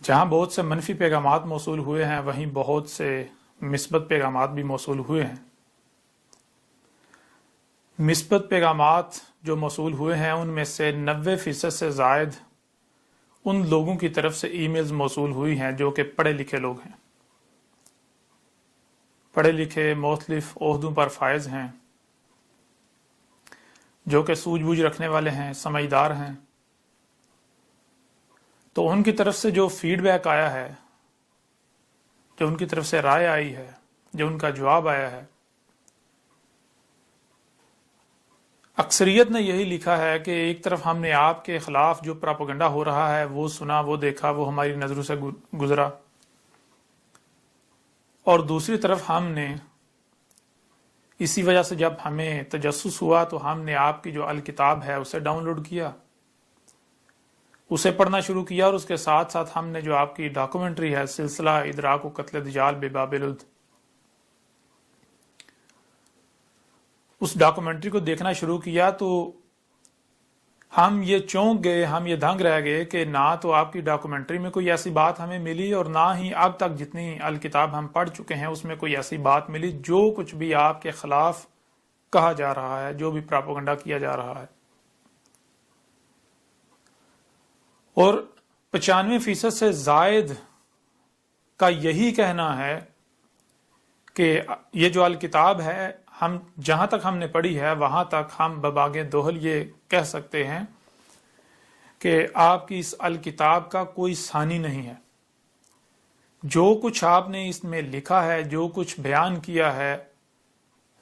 جہاں بہت سے منفی پیغامات موصول ہوئے ہیں وہیں بہت سے مثبت پیغامات بھی موصول ہوئے ہیں۔ مثبت پیغامات جو موصول ہوئے ہیں ان میں سے 90% سے زائد ان لوگوں کی طرف سے ای میلز موصول ہوئی ہیں جو کہ پڑھے لکھے لوگ ہیں، پڑھے لکھے مختلف عہدوں پر فائز ہیں، جو کہ سوجھ بوجھ رکھنے والے ہیں، سمجھدار ہیں۔ تو ان کی طرف سے جو فیڈ بیک آیا ہے، جو ان کی طرف سے رائے آئی ہے، جو ان کا جواب آیا ہے، اکثریت نے یہی لکھا ہے کہ ایک طرف ہم نے آپ کے خلاف جو پراپیگنڈا ہو رہا ہے وہ سنا، وہ دیکھا، وہ ہماری نظروں سے گزرا، اور دوسری طرف ہم نے اسی وجہ سے جب ہمیں تجسس ہوا تو ہم نے آپ کی جو الکتاب ہے اسے ڈاؤن لوڈ کیا، اسے پڑھنا شروع کیا، اور اس کے ساتھ ساتھ ہم نے جو آپ کی ڈاکومنٹری ہے سلسلہ ادراک و قتل دجال بباب لد، اس ڈاکومنٹری کو دیکھنا شروع کیا تو ہم یہ چونک گئے، ہم یہ دنگ رہ گئے کہ نہ تو آپ کی ڈاکومنٹری میں کوئی ایسی بات ہمیں ملی، اور نہ ہی اب تک جتنی الکتاب ہم پڑھ چکے ہیں اس میں کوئی ایسی بات ملی جو کچھ بھی آپ کے خلاف کہا جا رہا ہے، جو بھی پراپیگنڈا کیا جا رہا ہے۔ اور 95% سے زائد کا یہی کہنا ہے کہ یہ جو الکتاب ہے، ہم جہاں تک ہم نے پڑھی ہے وہاں تک ہم بباغ دوہل یہ کہہ سکتے ہیں کہ آپ کی اس الکتاب کا کوئی ثانی نہیں ہے۔ جو کچھ آپ نے اس میں لکھا ہے، جو کچھ بیان کیا ہے،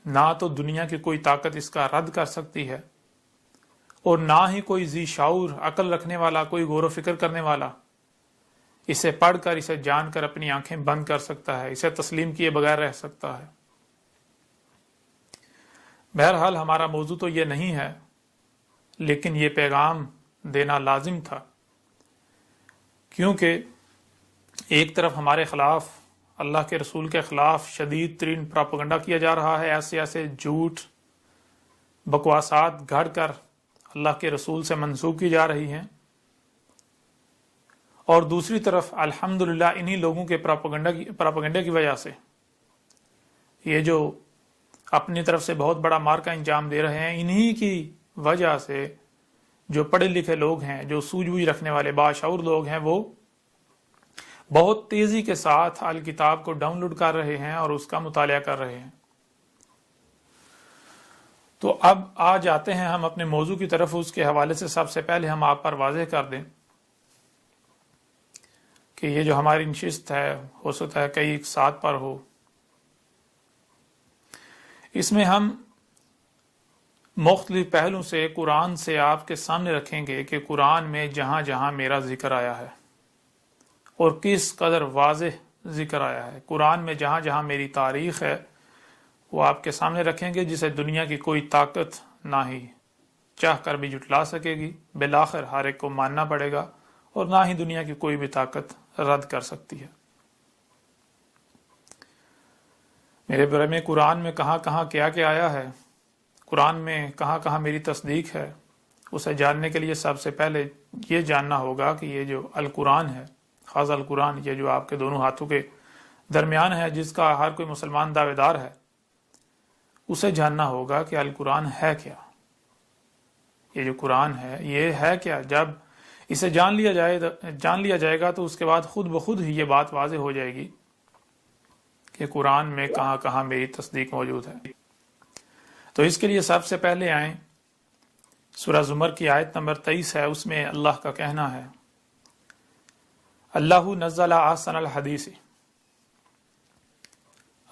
نہ تو دنیا کی کوئی طاقت اس کا رد کر سکتی ہے، اور نہ ہی کوئی ذی شعور، عقل رکھنے والا، کوئی غور و فکر کرنے والا اسے پڑھ کر، اسے جان کر اپنی آنکھیں بند کر سکتا ہے، اسے تسلیم کیے بغیر رہ سکتا ہے۔ بہرحال ہمارا موضوع تو یہ نہیں ہے، لیکن یہ پیغام دینا لازم تھا، کیونکہ ایک طرف ہمارے خلاف، اللہ کے رسول کے خلاف شدید ترین پراپیگنڈا کیا جا رہا ہے، ایسے ایسے جھوٹ بکواسات گھڑ کر اللہ کے رسول سے منسوب کی جا رہی ہیں، اور دوسری طرف الحمدللہ انہی لوگوں کے پراپیگنڈے کی وجہ سے یہ جو اپنی طرف سے بہت بڑا مار کا انجام دے رہے ہیں، انہی کی وجہ سے جو پڑھے لکھے لوگ ہیں، جو سوجھ بوجھ رکھنے والے باشعور لوگ ہیں، وہ بہت تیزی کے ساتھ الکتاب کو ڈاؤن لوڈ کر رہے ہیں اور اس کا مطالعہ کر رہے ہیں۔ تو اب آ جاتے ہیں ہم اپنے موضوع کی طرف۔ اس کے حوالے سے سب سے پہلے ہم آپ پر واضح کر دیں کہ یہ جو ہماری نشست ہے، ہو سکتا ہے کئی ایک ساتھ پر ہو، اس میں ہم مختلف پہلوں سے قرآن سے آپ کے سامنے رکھیں گے کہ قرآن میں جہاں جہاں میرا ذکر آیا ہے اور کس قدر واضح ذکر آیا ہے، قرآن میں جہاں جہاں میری تاریخ ہے وہ آپ کے سامنے رکھیں گے، جسے دنیا کی کوئی طاقت نہ ہی چاہ کر بھی جھٹلا سکے گی، بالآخر ہر ایک کو ماننا پڑے گا، اور نہ ہی دنیا کی کوئی بھی طاقت رد کر سکتی ہے۔ میرے بارے میں قرآن میں کہاں کہاں کیا کیا آیا ہے، قرآن میں کہاں کہاں میری تصدیق ہے، اسے جاننے کے لیے سب سے پہلے یہ جاننا ہوگا کہ یہ جو القرآن ہے، خاص القرآن، یہ جو آپ کے دونوں ہاتھوں کے درمیان ہے، جس کا ہر کوئی مسلمان دعوے دار ہے، اسے جاننا ہوگا کہ القرآن ہے کیا، یہ جو قرآن ہے یہ ہے کیا۔ جب اسے جان لیا جائے گا تو اس کے بعد خود بخود ہی یہ بات واضح ہو جائے گی کہ قرآن میں کہاں کہاں میری تصدیق موجود ہے۔ تو اس کے لیے سب سے پہلے آئیں، سورہ زمر کی آیت نمبر 23 ہے، اس میں اللہ کا کہنا ہے، اللہ نزل احسن الحدیث،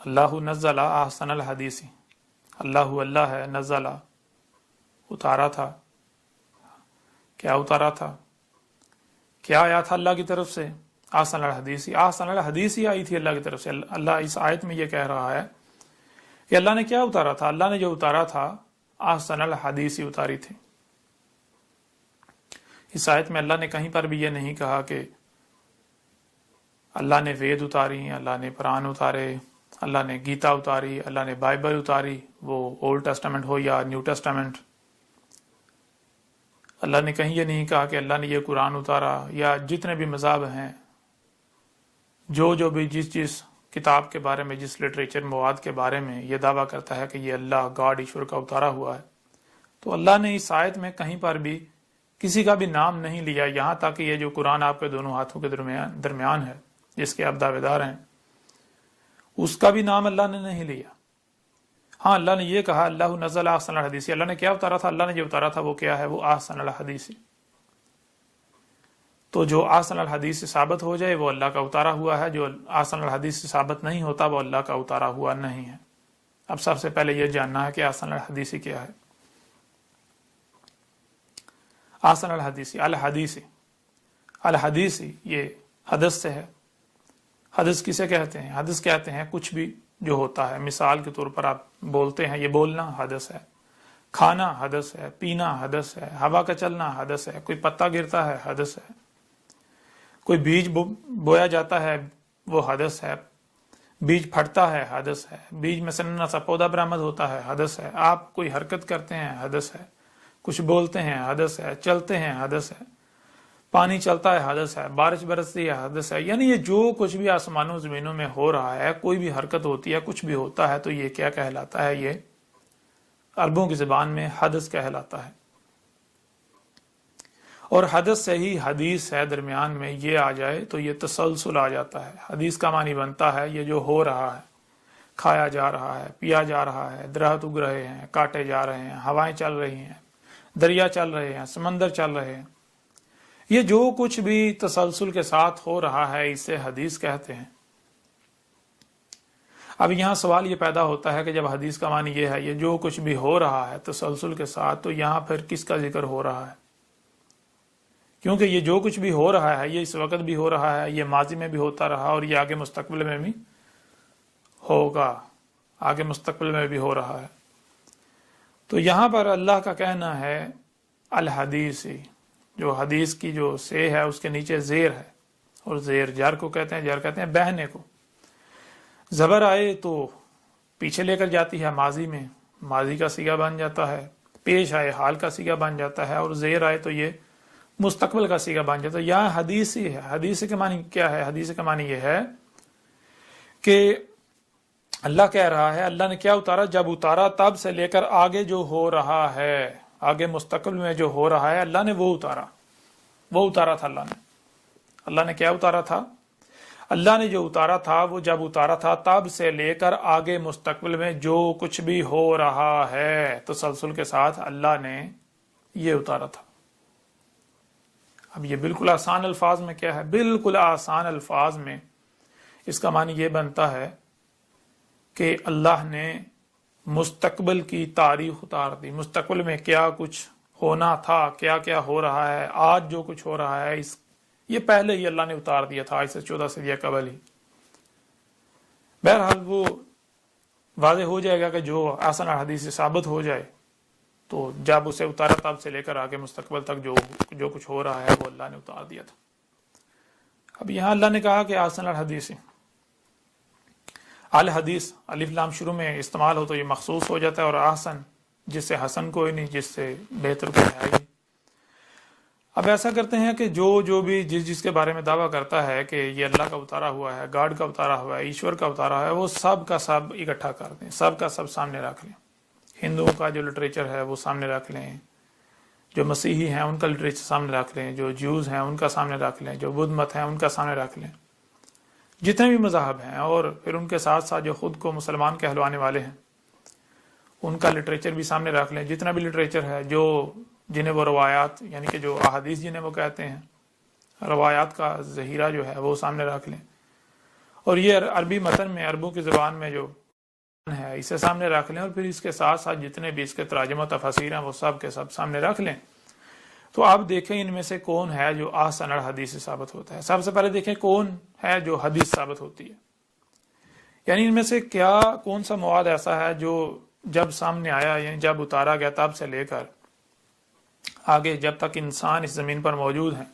اللہ نزل احسن الحدیث، اللہ ہے، نزل اتارا تھا، کیا اتارا تھا، کیا آیا تھا اللہ کی طرف سے، احسن الحدیث، احسن الحدیث ہی آئی تھی اللہ کی طرف سے۔ اللہ اس آیت میں یہ کہہ رہا ہے کہ اللہ نے کیا اتارا تھا، اللہ نے جو اتارا تھا احسن الحدیث ہی اتاری تھی۔ اس آیت میں اللہ نے کہیں پر بھی یہ نہیں کہا کہ اللہ نے وید اتاری، اللہ نے قرآن اتارے، اللہ نے گیتا اتاری، اللہ نے بائبل اتاری، وہ اولڈ ٹیسٹامنٹ ہو یا نیو ٹیسٹامنٹ۔ اللہ نے کہیں یہ نہیں کہا کہ اللہ نے یہ قرآن اتارا، یا جتنے بھی مذاہب ہیں جو بھی جس کتاب کے بارے میں، جس لٹریچر مواد کے بارے میں یہ دعویٰ کرتا ہے کہ یہ اللہ گاڈ ایشور کا اتارا ہوا ہے، تو اللہ نے اس آیت میں کہیں پر بھی کسی کا بھی نام نہیں لیا، یہاں تک کہ یہ جو قرآن آپ کے دونوں ہاتھوں کے درمیان ہے، جس کے آپ دعوے دار ہیں، اس کا بھی نام اللہ نے نہیں لیا۔ ہاں، اللہ نے یہ کہا اللہ نزل احسن الحدیث، اللہ نے کیا اتارا تھا؟ اللہ نے جو اتارا تھا وہ کیا ہے؟ وہ احسن الحدیث۔ تو جو احسن الحدیث سے ثابت ہو جائے وہ اللہ کا اتارا ہوا ہے، جو احسن الحدیث سے ثابت نہیں ہوتا وہ اللہ کا اتارا ہوا نہیں ہے۔ اب سب سے پہلے یہ جاننا ہے کہ احسن الحدیث کیا ہے۔ احسن الحدیث یہ حدث سے ہے۔ حدث کسے کہتے ہیں؟ حدث کہتے ہیں کچھ بھی جو ہوتا ہے، مثال کے طور پر آپ بولتے ہیں، یہ بولنا حدث ہے، کھانا حدث ہے، پینا حدث ہے، ہوا کا چلنا حدث ہے، کوئی پتا گرتا ہے حدث ہے، کوئی بیج بویا جاتا ہے وہ حدث ہے، بیج پھٹتا ہے حدث ہے، بیج میں سے ننا سا پودا برآمد ہوتا ہے حدث ہے، آپ کوئی حرکت کرتے ہیں حدث ہے، کچھ بولتے ہیں حدث ہے، چلتے ہیں حدث ہے، پانی چلتا ہے حدث ہے، بارش برستی ہے حدث ہے۔ یعنی یہ جو کچھ بھی آسمانوں زمینوں میں ہو رہا ہے، کوئی بھی حرکت ہوتی ہے، کچھ بھی ہوتا ہے، تو یہ کیا کہلاتا ہے؟ یہ عربوں کی زبان میں حدث کہلاتا ہے۔ اور حدث سے ہی حدیث ہے، درمیان میں یہ آ جائے تو یہ تسلسل آ جاتا ہے۔ حدیث کا معنی بنتا ہے یہ جو ہو رہا ہے، کھایا جا رہا ہے، پیا جا رہا ہے، درخت اگ رہے ہیں، کاٹے جا رہے ہیں، ہوائیں چل رہی ہیں، دریا چل رہے ہیں، سمندر چل رہے ہیں، یہ جو کچھ بھی تسلسل کے ساتھ ہو رہا ہے اسے حدیث کہتے ہیں۔ اب یہاں سوال یہ پیدا ہوتا ہے کہ جب حدیث کا معنی یہ ہے یہ جو کچھ بھی ہو رہا ہے تسلسل کے ساتھ، تو یہاں پھر کس کا ذکر ہو رہا ہے؟ کیونکہ یہ جو کچھ بھی ہو رہا ہے یہ اس وقت بھی ہو رہا ہے، یہ ماضی میں بھی ہوتا رہا اور یہ آگے مستقبل میں بھی ہوگا، آگے مستقبل میں بھی ہو رہا ہے۔ تو یہاں پر اللہ کا کہنا ہے الحدیث، جو حدیث کی جو سے ہے اس کے نیچے زیر ہے، اور زیر جر کو کہتے ہیں، جر کہتے ہیں بہنے کو۔ زبر آئے تو پیچھے لے کر جاتی ہے، ماضی میں ماضی کا صیغہ بن جاتا ہے، پیش آئے حال کا صیغہ بن جاتا ہے، اور زیر آئے تو یہ مستقبل کا صیغہ بن جاتا ہے۔ یہاں حدیث ہی ہے۔ حدیث کے معنی کیا ہے؟ حدیث کا معنی یہ ہے کہ اللہ کہہ رہا ہے اللہ نے کیا اتارا؟ جب اتارا تب سے لے کر آگے جو ہو رہا ہے، آگے مستقبل میں جو ہو رہا ہے، اللہ نے وہ اتارا تھا۔ اللہ نے کیا اتارا تھا؟ اللہ نے جو اتارا تھا وہ جب اتارا تھا تب سے لے کر آگے مستقبل میں جو کچھ بھی ہو رہا ہے تسلسل کے ساتھ اللہ نے یہ اتارا تھا۔ اب یہ بالکل آسان الفاظ میں کیا ہے؟ بالکل آسان الفاظ میں اس کا معنی یہ بنتا ہے کہ اللہ نے مستقبل کی تاریخ اتار دی، مستقبل میں کیا کچھ ہونا تھا، کیا کیا ہو رہا ہے، آج جو کچھ ہو رہا ہے یہ پہلے ہی اللہ نے اتار دیا تھا، آج سے 14 صدیوں قبل ہی۔ بہرحال وہ واضح ہو جائے گا کہ جو احسن الحدیث سے ثابت ہو جائے تو جب اسے اتارا تب سے لے کر آگے مستقبل تک جو کچھ ہو رہا ہے وہ اللہ نے اتار دیا تھا۔ اب یہاں اللہ نے کہا کہ احسن الحدیث، الحدیث الف لام شروع میں استعمال ہو تو یہ مخصوص ہو جاتا ہے، اور احسن جس سے حسن کوئی نہیں، جس سے بہتر کوئی ہے ہی۔ اب ایسا کرتے ہیں کہ جو بھی جس کے بارے میں دعویٰ کرتا ہے کہ یہ اللہ کا اتارا ہوا ہے، گاڈ کا اتارا ہوا ہے، ایشور کا اتارا ہوا ہے، وہ سب کا سب اکٹھا کر دیں، سب کا سب سامنے رکھ لیں۔ ہندوؤں کا جو لٹریچر ہے وہ سامنے رکھ لیں، جو مسیحی ہیں ان کا لٹریچر سامنے رکھ لیں، جو جیوز ہیں ان کا سامنے رکھ لیں، جو بدھ مت ہیں ان کا سامنے رکھ لیں، جتنے بھی مذاہب ہیں، اور پھر ان کے ساتھ ساتھ جو خود کو مسلمان کہلوانے والے ہیں ان کا لٹریچر بھی سامنے رکھ لیں، جتنا بھی لٹریچر ہے، جنہیں وہ روایات یعنی کہ جو احادیث جنہیں وہ کہتے ہیں، روایات کا ذخیرہ جو ہے وہ سامنے رکھ لیں، اور یہ عربی متن میں، عربوں کی زبان میں جو ہے اسے سامنے رکھ لیں، اور پھر اس کے ساتھ ساتھ جتنے بھی اس کے تراجم و تفاسیر ہیں وہ سب کے سب سامنے رکھ لیں۔ تو آپ دیکھیں ان میں سے کون ہے جو احسن الحدیث سے ثابت ہوتا ہے۔ سب سے پہلے دیکھیں کون ہے جو حدیث ثابت ہوتی ہے، یعنی ان میں سے کون سا مواد ایسا ہے جو جب سامنے آیا، یعنی جب اتارا گیا تب سے لے کر آگے جب تک انسان اس زمین پر موجود ہیں،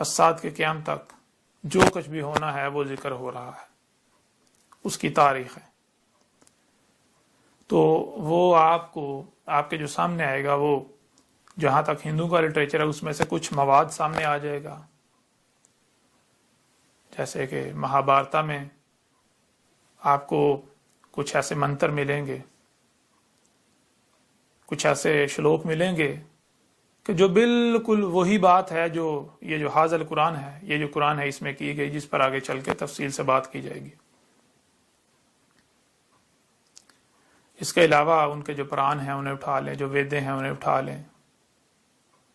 الساعۃ کے قیام تک جو کچھ بھی ہونا ہے وہ ذکر ہو رہا ہے، اس کی تاریخ ہے۔ تو وہ آپ کے جو سامنے آئے گا، وہ جہاں تک ہندو کا لٹریچر ہے اس میں سے کچھ مواد سامنے آ جائے گا، جیسے کہ مہابھارتا میں آپ کو کچھ ایسے منتر ملیں گے، کچھ ایسے شلوک ملیں گے کہ جو بالکل وہی بات ہے جو یہ جو حاضر قرآن ہے، یہ جو قرآن ہے اس میں کی گئی، جس پر آگے چل کے تفصیل سے بات کی جائے گی۔ اس کے علاوہ ان کے جو پران ہیں انہیں اٹھا لیں، جو ویدیں ہیں انہیں اٹھا لیں،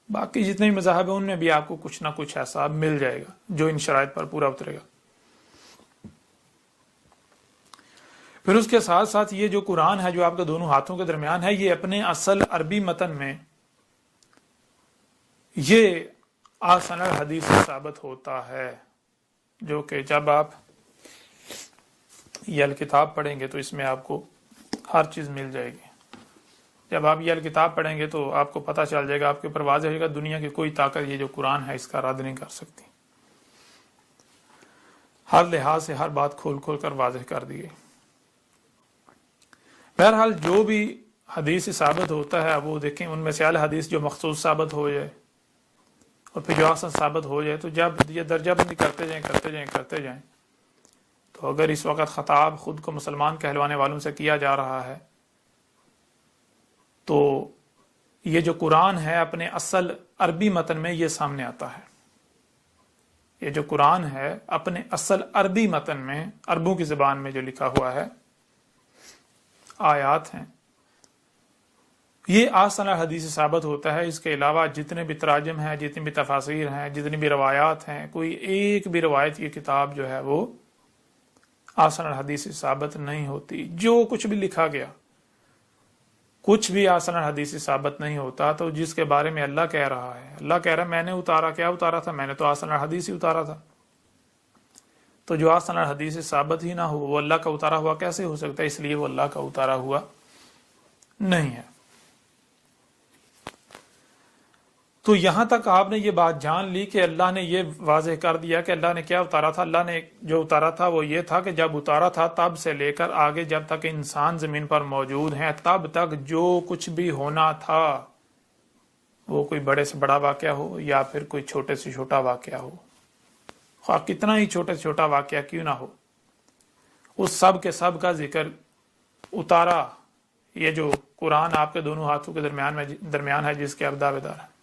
باقی جتنے بھی مذاہب ہیں ان میں بھی آپ کو کچھ نہ کچھ ایسا مل جائے گا جو ان شرائط پر پورا اترے گا۔ پھر اس کے ساتھ ساتھ یہ جو قرآن ہے جو آپ کے دونوں ہاتھوں کے درمیان ہے، یہ اپنے اصل عربی متن میں یہ آسن الحدیث سے ثابت ہوتا ہے، جو کہ جب آپ یہ الکتاب پڑھیں گے تو اس میں آپ کو ہر چیز مل جائے گی۔ جب آپ یہ الکتاب پڑھیں گے تو آپ کو پتہ چل جائے گا، آپ کے اوپر واضح ہوگا دنیا کی کوئی طاقت یہ جو قرآن ہے اس کا رد نہیں کر سکتی۔ ہر لحاظ سے ہر بات کھول کھول کر واضح کر دی گئی۔ بہرحال جو بھی حدیث سے ثابت ہوتا ہے وہ دیکھیں، ان میں سے اعلی حدیث جو مخصوص ثابت ہو جائے اور پھر جو حسن ثابت ہو جائے، تو جب یہ درجہ بندی کرتے جائیں تو اگر اس وقت خطاب خود کو مسلمان کہلوانے والوں سے کیا جا رہا ہے تو یہ جو قرآن ہے اپنے اصل عربی متن میں یہ سامنے آتا ہے۔ یہ جو قرآن ہے اپنے اصل عربی متن میں، عربوں کی زبان میں جو لکھا ہوا ہے، آیات ہیں، یہ آسن الحدیث سے ثابت ہوتا ہے۔ اس کے علاوہ جتنے بھی تراجم ہیں، جتنی بھی تفاسیر ہیں، جتنی بھی روایات ہیں، کوئی ایک بھی روایت کی کتاب جو ہے وہ آسن الحدیث سے ثابت نہیں ہوتی۔ جو کچھ بھی لکھا گیا کچھ بھی آسن الحدیث سے ثابت نہیں ہوتا۔ تو جس کے بارے میں اللہ کہہ رہا ہے، اللہ کہہ رہا ہے میں نے اتارا، کیا اتارا تھا؟ میں نے تو آسن الحدیث ہی اتارا تھا۔ تو جو آسن الحدیث سے ثابت ہی نہ ہو وہ اللہ کا اتارا ہوا کیسے ہو سکتا ہے؟ اس لیے وہ اللہ کا اتارا ہوا نہیں ہے۔ تو یہاں تک آپ نے یہ بات جان لی کہ اللہ نے یہ واضح کر دیا کہ اللہ نے کیا اتارا تھا۔ اللہ نے جو اتارا تھا وہ یہ تھا کہ جب اتارا تھا تب سے لے کر آگے جب تک انسان زمین پر موجود ہیں تب تک جو کچھ بھی ہونا تھا، وہ کوئی بڑے سے بڑا واقعہ ہو یا پھر کوئی چھوٹے سے چھوٹا واقعہ ہو، خواہ کتنا ہی چھوٹے سے چھوٹا واقعہ کیوں نہ ہو، اس سب کے سب کا ذکر اتارا یہ جو قرآن آپ کے دونوں ہاتھوں کے درمیان ہے، جس کے آپ دعوے دار ہیں۔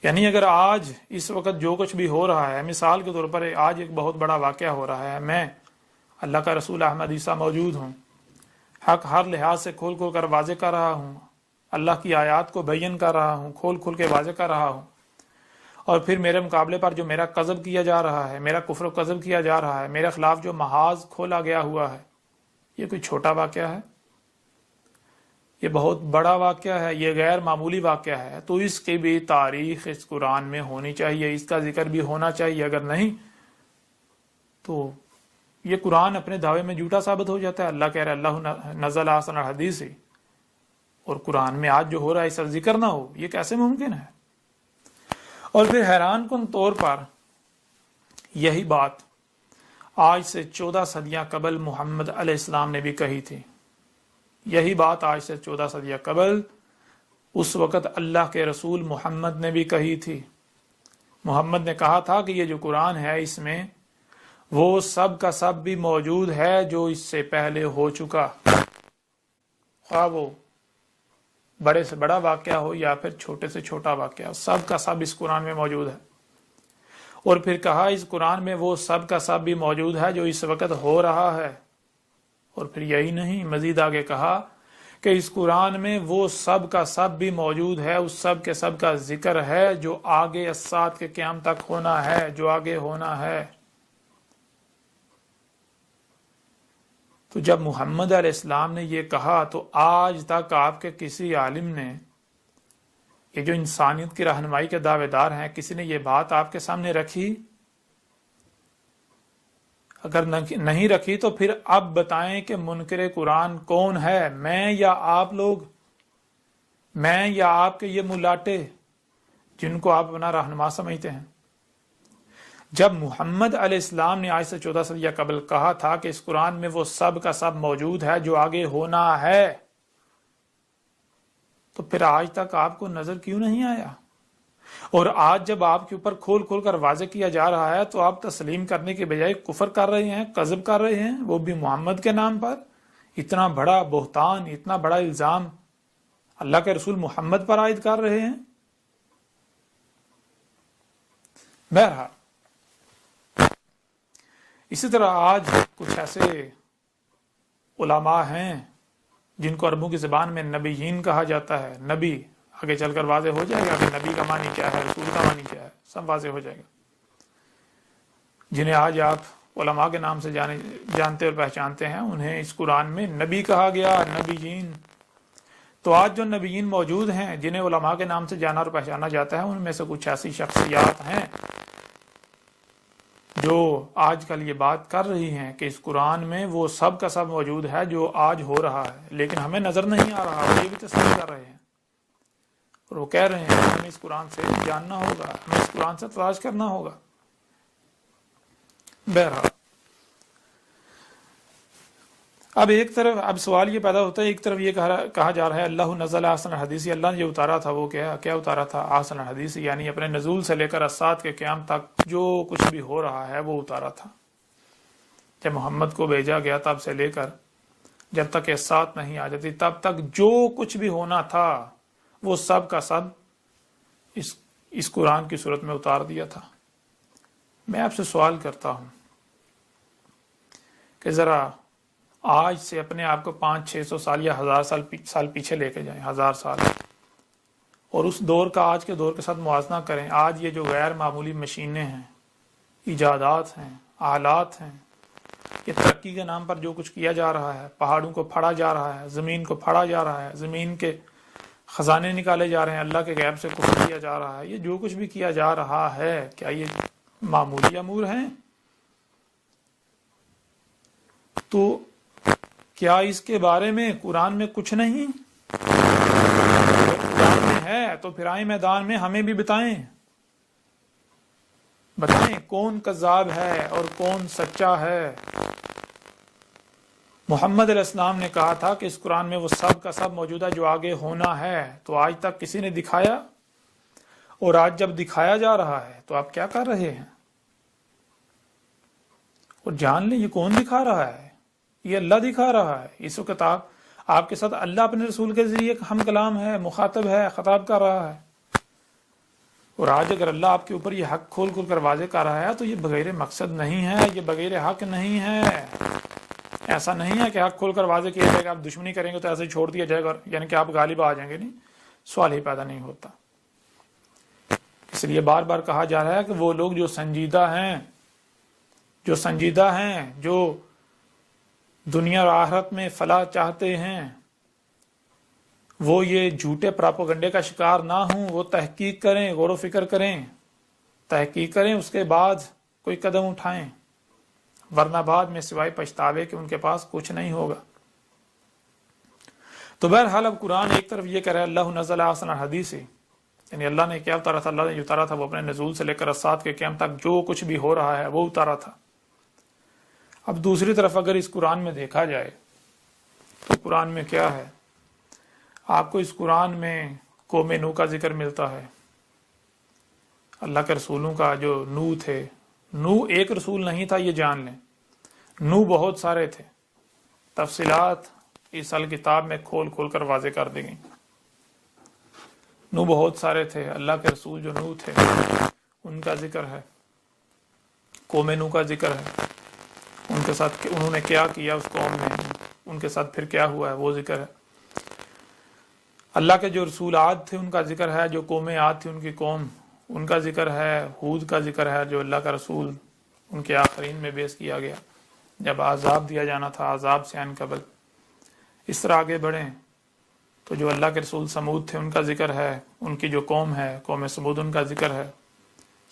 یعنی اگر آج اس وقت جو کچھ بھی ہو رہا ہے، مثال کے طور پر آج ایک بہت بڑا واقعہ ہو رہا ہے، میں اللہ کا رسول احمد عیسیٰ موجود ہوں، حق ہر لحاظ سے کھول کھول کر واضح کر رہا ہوں، اللہ کی آیات کو بیان کر رہا ہوں، کھول کھول کے واضح کر رہا ہوں، اور پھر میرے مقابلے پر جو میرا کذب کیا جا رہا ہے، میرا کفر و کذب کیا جا رہا ہے، میرے خلاف جو محاذ کھولا گیا ہوا ہے، یہ کوئی چھوٹا واقعہ ہے؟ یہ بہت بڑا واقعہ ہے، یہ غیر معمولی واقعہ ہے۔ تو اس کی بھی تاریخ اس قرآن میں ہونی چاہیے، اس کا ذکر بھی ہونا چاہیے۔ اگر نہیں تو یہ قرآن اپنے دعوے میں جھوٹا ثابت ہو جاتا ہے۔ اللہ کہہ رہا ہے اللہ نزل احسن الحدیث، اور قرآن میں آج جو ہو رہا ہے اس کا ذکر نہ ہو، یہ کیسے ممکن ہے؟ اور پھر حیران کن طور پر یہی بات آج سے 14 صدیاں قبل محمد علیہ السلام نے بھی کہی تھی۔ یہی بات آج سے 14 صدیاں قبل اس وقت اللہ کے رسول محمد نے بھی کہی تھی۔ محمد نے کہا تھا کہ یہ جو قرآن ہے اس میں وہ سب کا سب بھی موجود ہے جو اس سے پہلے ہو چکا، خواہ وہ بڑے سے بڑا واقعہ ہو یا پھر چھوٹے سے چھوٹا واقعہ ہو، سب کا سب اس قرآن میں موجود ہے۔ اور پھر کہا اس قرآن میں وہ سب کا سب بھی موجود ہے جو اس وقت ہو رہا ہے۔ اور پھر یہی نہیں، مزید آگے کہا کہ اس قرآن میں وہ سب کا سب بھی موجود ہے، اس سب کے سب کا ذکر ہے جو آگے الساعۃ کے قیام تک ہونا ہے، جو آگے ہونا ہے۔ تو جب محمد علیہ السلام نے یہ کہا تو آج تک آپ کے کسی عالم نے، یہ جو انسانیت کی رہنمائی کے دعوے دار ہیں، کسی نے یہ بات آپ کے سامنے رکھی؟ اگر نہیں رکھی تو پھر اب بتائیں کہ منکر قرآن کون ہے، میں یا آپ لوگ، میں یا آپ کے یہ ملاٹے جن کو آپ اپنا رہنما سمجھتے ہیں؟ جب محمد علیہ السلام نے آج سے 14 صدیاں قبل کہا تھا کہ اس قرآن میں وہ سب کا سب موجود ہے جو آگے ہونا ہے، تو پھر آج تک آپ کو نظر کیوں نہیں آیا؟ اور آج جب آپ کے اوپر کھول کھول کر واضح کیا جا رہا ہے تو آپ تسلیم کرنے کے بجائے کفر کر رہے ہیں، کذب کر رہے ہیں، وہ بھی محمد کے نام پر۔ اتنا بڑا بہتان، اتنا بڑا الزام اللہ کے رسول محمد پر عائد کر رہے ہیں۔ بہرحال اسی طرح آج کچھ ایسے علماء ہیں جن کو عربوں کی زبان میں نبیین کہا جاتا ہے۔ نبی آگے چل کر واضح ہو جائے گا کہ نبی کا معنی کیا ہے، رسول کا معنی کیا ہے، سب واضح ہو جائے گا۔ جنہیں آج آپ علماء کے نام سے جانتے اور پہچانتے ہیں، انہیں اس قرآن میں نبی کہا گیا، نبیین۔ تو آج جو نبیین موجود ہیں جنہیں علماء کے نام سے جانا اور پہچانا جاتا ہے، ان میں سے کچھ ایسی شخصیات ہیں جو آج کل یہ بات کر رہی ہیں کہ اس قرآن میں وہ سب کا سب موجود ہے جو آج ہو رہا ہے، لیکن ہمیں نظر نہیں آ رہا، وہ یہ بھی تسلیم کر رہے ہیں اور وہ کہہ رہے ہیں ہمیں اس قرآن سے جاننا ہوگا، ہمیں اس قرآن سے تلاش کرنا ہوگا۔ بہرحال اب سوال یہ پیدا ہوتا ہے، ایک طرف یہ کہا جا رہا ہے اللہ نزل احسن الحدیث، اللہ نے جو اتارا تھا وہ کیا اتارا تھا؟ احسن الحدیث، یعنی اپنے نزول سے لے کر الساعۃ کے قیام تک جو کچھ بھی ہو رہا ہے وہ اتارا تھا۔ جب محمد کو بھیجا گیا تب سے لے کر جب تک الساعۃ نہیں آ جاتی تب تک جو کچھ بھی ہونا تھا وہ سب کا سب اس قرآن کی صورت میں اتار دیا تھا۔ میں آپ سے سوال کرتا ہوں کہ ذرا آج سے اپنے آپ کو 500-600 سال یا 1000 سال پیچھے لے کے جائیں، 1000 سال، اور اس دور کا آج کے دور کے ساتھ موازنہ کریں۔ آج یہ جو غیر معمولی مشینیں ہیں، ایجادات ہیں، آلات ہیں، یہ ترقی کے نام پر جو کچھ کیا جا رہا ہے، پہاڑوں کو پھاڑا جا رہا ہے، زمین کو پھاڑا جا رہا ہے، زمین کے خزانے نکالے جا رہے ہیں، اللہ کے غیب سے کفر کیا جا رہا ہے، یہ جو کچھ بھی کیا جا رہا ہے، کیا یہ معمولی امور ہیں؟ تو کیا اس کے بارے میں قرآن میں کچھ نہیں؟ اگر قرآن میں ہے تو پھر آئیں میدان میں ہمیں بھی بتائیں کون کذاب ہے اور کون سچا ہے۔ محمد علیہ السلام نے کہا تھا کہ اس قرآن میں وہ سب کا سب موجود ہے جو آگے ہونا ہے، تو آج تک کسی نے دکھایا؟ اور آج جب دکھایا جا رہا ہے تو آپ کیا کر رہے ہیں؟ اور جان لیں یہ کون دکھا رہا ہے؟ یہ اللہ دکھا رہا ہے۔ اس وقت آپ کے ساتھ اللہ اپنے رسول کے ذریعے ہم کلام ہے، مخاطب ہے، خطاب کر رہا ہے۔ اور آج اگر اللہ آپ کے اوپر یہ حق کھول کھول کر واضح کر رہا ہے تو یہ بغیر مقصد نہیں ہے، یہ بغیر حق نہیں ہے۔ ایسا نہیں ہے کہ حق کھول کر واضح کیا جائے گا، آپ دشمنی کریں گے تو ایسے ہی چھوڑ دیا جائے گا، یعنی کہ آپ غالب آ جائیں گے، نہیں، سوال ہی پیدا نہیں ہوتا۔ اس لیے بار بار کہا جا رہا ہے کہ وہ لوگ جو سنجیدہ ہیں، جو دنیا اور آخرت میں فلاح چاہتے ہیں، وہ یہ جھوٹے پراپوگنڈے کا شکار نہ ہوں، وہ تحقیق کریں، غور و فکر کریں، تحقیق کریں، اس کے بعد کوئی قدم اٹھائیں، ورنہ بعد میں سوائے پچھتاوے کہ ان کے پاس کچھ نہیں ہوگا۔ تو بہرحال اب قرآن ایک طرف یہ کہہ رہا ہے اللہ نزل احسن الحدیث، یعنی اللہ نے کیا اتارا تھا؟ اللہ نے جو اتارا تھا وہ اپنے نزول سے لے کر الساعۃ کے قیام تک جو کچھ بھی ہو رہا ہے وہ اتارا تھا۔ اب دوسری طرف اگر اس قرآن میں دیکھا جائے تو قرآن میں کیا ہے؟ آپ کو اس قرآن میں قوم نوح کا ذکر ملتا ہے، اللہ کے رسولوں کا جو نوح تھے۔ نوح ایک رسول نہیں تھا، یہ جان لیں، نوح بہت سارے تھے، تفصیلات اس کتاب میں کھول کھول کر واضح کر دی گئی۔ نوح بہت سارے تھے، اللہ کے رسول جو نوح تھے ان کا ذکر ہے، قوم نوح کا ذکر ہے، ان کے ساتھ انہوں نے کیا کیا اس قوم میں، ان کے ساتھ پھر کیا ہوا ہے وہ ذکر ہے۔ اللہ کے جو رسول عاد تھے ان کا ذکر ہے، جو قوم عاد تھی ان کی قوم، ان کا ذکر ہے، ہود کا ذکر ہے، جو اللہ کا رسول ان کے آخرین میں بیعث کیا گیا جب عذاب دیا جانا تھا، عذاب سے عن قبل۔ اس طرح آگے بڑھیں تو جو اللہ کے رسول سمود تھے ان کا ذکر ہے، ان کی جو قوم ہے قوم سمود ان کا ذکر ہے،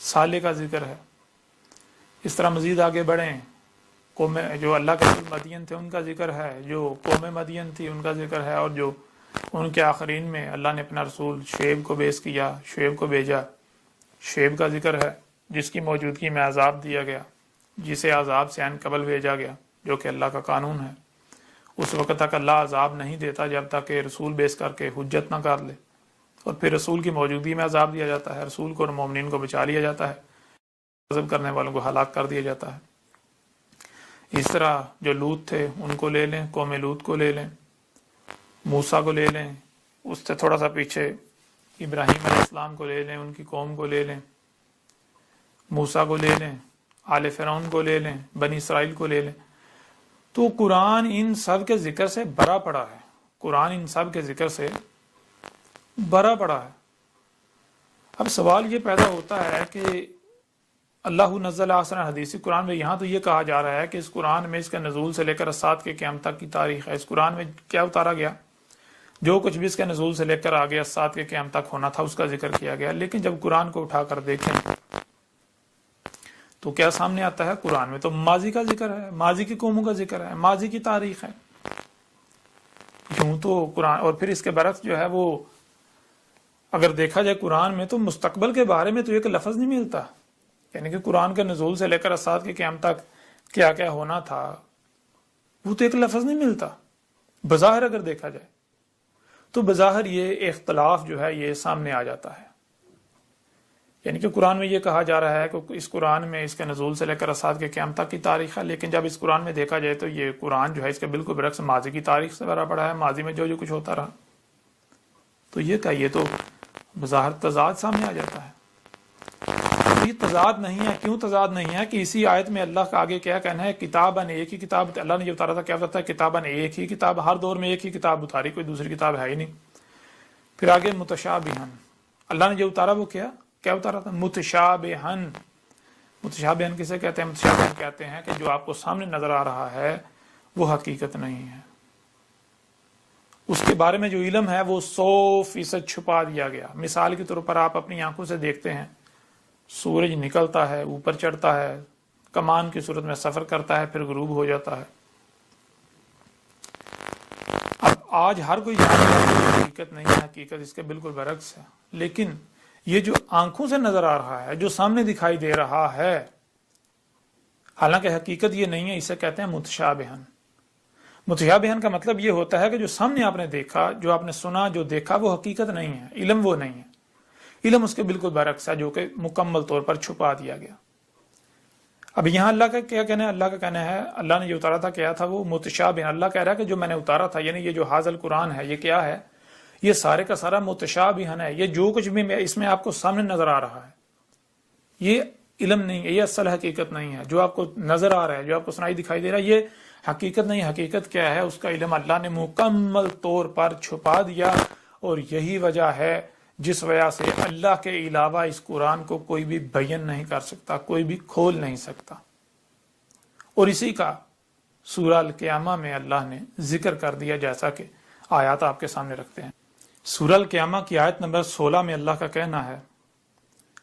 صالح کا ذکر ہے۔ اس طرح مزید آگے بڑھیں، قوم جو اللہ کے رسول مدین تھے ان کا ذکر ہے، جو قوم مدین تھی ان کا ذکر ہے، اور جو ان کے آخرین میں اللہ نے اپنا رسول شعیب کو بیعث کیا، شعیب کو بھیجا، شعیب کا ذکر ہے، جس کی موجودگی میں عذاب دیا گیا، جسے عذاب سے عن قبل بھیجا گیا، جو کہ اللہ کا قانون ہے۔ اس وقت تک اللہ عذاب نہیں دیتا جب تک کہ رسول بیعث کر کے حجت نہ کر لے، اور پھر رسول کی موجودگی میں عذاب دیا جاتا ہے، رسول کو اور مومنین کو بچا لیا جاتا ہے، غضب کرنے والوں کو ہلاک کر دیا جاتا ہے۔ اس طرح جو لوط تھے ان کو لے لیں، قوم لوط کو لے لیں، موسیٰ کو لے لیں، اس سے تھوڑا سا پیچھے ابراہیم علیہ السلام کو لے لیں، ان کی قوم کو لے لیں، موسیٰ کو لے لیں، آل فرعون کو لے لیں، بنی اسرائیل کو لے لیں، تو قرآن ان سب کے ذکر سے بھرا پڑا ہے، قرآن ان سب کے ذکر سے بھرا پڑا ہے۔ اب سوال یہ پیدا ہوتا ہے کہ اللہ نزل احسن حدیث قرآن میں یہاں تو یہ کہا جا رہا ہے کہ اس قرآن میں اس کے نزول سے لے کر سات کے قیامت تک کی تاریخ ہے، اس قرآن میں کیا اتارا گیا، جو کچھ بھی اس کے نزول سے لے کر آگے سات کے قیامت تک ہونا تھا اس کا ذکر کیا گیا، لیکن جب قرآن کو اٹھا کر دیکھیں تو کیا سامنے آتا ہے؟ قرآن میں تو ماضی کا ذکر ہے، ماضی کی قوموں کا ذکر ہے، ماضی کی تاریخ ہے۔ یوں تو قرآن، اور پھر اس کے برعکس جو ہے وہ اگر دیکھا جائے قرآن میں تو مستقبل کے بارے میں تو ایک لفظ نہیں ملتا، یعنی کہ قرآن کے نزول سے لے کر اسات کے قیامت تک کیا کیا ہونا تھا وہ تو ایک لفظ نہیں ملتا بظاہر اگر دیکھا جائے تو بظاہر یہ اختلاف جو ہے یہ سامنے آ جاتا ہے۔ یعنی کہ قرآن میں یہ کہا جا رہا ہے کہ اس قرآن میں اس کے نزول سے لے کر اسات کے قیامت تک کی تاریخ ہے، لیکن جب اس قرآن میں دیکھا جائے تو یہ قرآن جو ہے اس کے بالکل برعکس ماضی کی تاریخ سے بھرا پڑا ہے، ماضی میں جو کچھ ہوتا رہا، تو یہ کہیے تو بظاہر تضاد سامنے آ جاتا ہے۔ یہ تضاد نہیں ہے، کیوں تضاد نہیں ہے کہ اسی آیت میں اللہ کا آگے کیا کہنا ہے، کتاباً ایک ہی کتاب، اللہ نے جو اتارا تھا کیا بتاتا ہے، کتاباً ایک ہی کتاب، ہر دور میں ایک ہی کتاب اتاری، کوئی دوسری کتاب ہے ہی نہیں۔ پھر آگے متشابہن، اللہ نے جو اتارا وہ کیا اتارا تھا، متشابہن۔ متشابہن کسے کہتے ہیں؟ متشابہن کہتے ہیں کہ جو آپ کو سامنے نظر آ رہا ہے وہ حقیقت نہیں ہے، اس کے بارے میں جو علم ہے وہ 100% چھپا دیا گیا۔ مثال کے طور پر آپ اپنی آنکھوں سے دیکھتے ہیں سورج نکلتا ہے، اوپر چڑھتا ہے، کمان کی صورت میں سفر کرتا ہے، پھر غروب ہو جاتا ہے۔ اب آج ہر کوئی جانتا ہے کہ حقیقت نہیں ہے، حقیقت اس کے بالکل برعکس ہے، لیکن یہ جو آنکھوں سے نظر آ رہا ہے، جو سامنے دکھائی دے رہا ہے، حالانکہ حقیقت یہ نہیں ہے، اسے کہتے ہیں متشابہن۔ متشابہن کا مطلب یہ ہوتا ہے کہ جو سامنے آپ نے دیکھا، جو آپ نے سنا، جو دیکھا وہ حقیقت نہیں ہے، علم وہ نہیں ہے، علم اس کے بالکل برعکس ہے جو کہ مکمل طور پر چھپا دیا گیا۔ اب یہاں اللہ کا کیا کہنا ہے؟ اللہ کا کہنا ہے اللہ نے جو اتارا تھا کیا تھا وہ متشابہ۔ اللہ کہہ رہا ہے کہ جو میں نے اتارا تھا، یعنی یہ جو حاضل قرآن ہے یہ کیا ہے؟ یہ سارے کا سارا متشابہ ہے، یہ جو کچھ بھی اس میں آپ کو سامنے نظر آ رہا ہے یہ علم نہیں ہے، یہ اصل حقیقت نہیں ہے۔ جو آپ کو نظر آ رہا ہے، جو آپ کو سنائی دکھائی دے رہا ہے، یہ حقیقت نہیں۔ حقیقت کیا ہے؟ اس کا علم اللہ نے مکمل طور پر چھپا دیا، اور یہی وجہ ہے جس وجہ سے اللہ کے علاوہ اس قرآن کو کوئی بھی بیان نہیں کر سکتا، کوئی بھی کھول نہیں سکتا۔ اور اسی کا سورہ القیامہ میں اللہ نے ذکر کر دیا، جیسا کہ آیات آپ کے سامنے رکھتے ہیں۔ سورہ القیامہ کی آیت نمبر 16 میں اللہ کا کہنا ہے،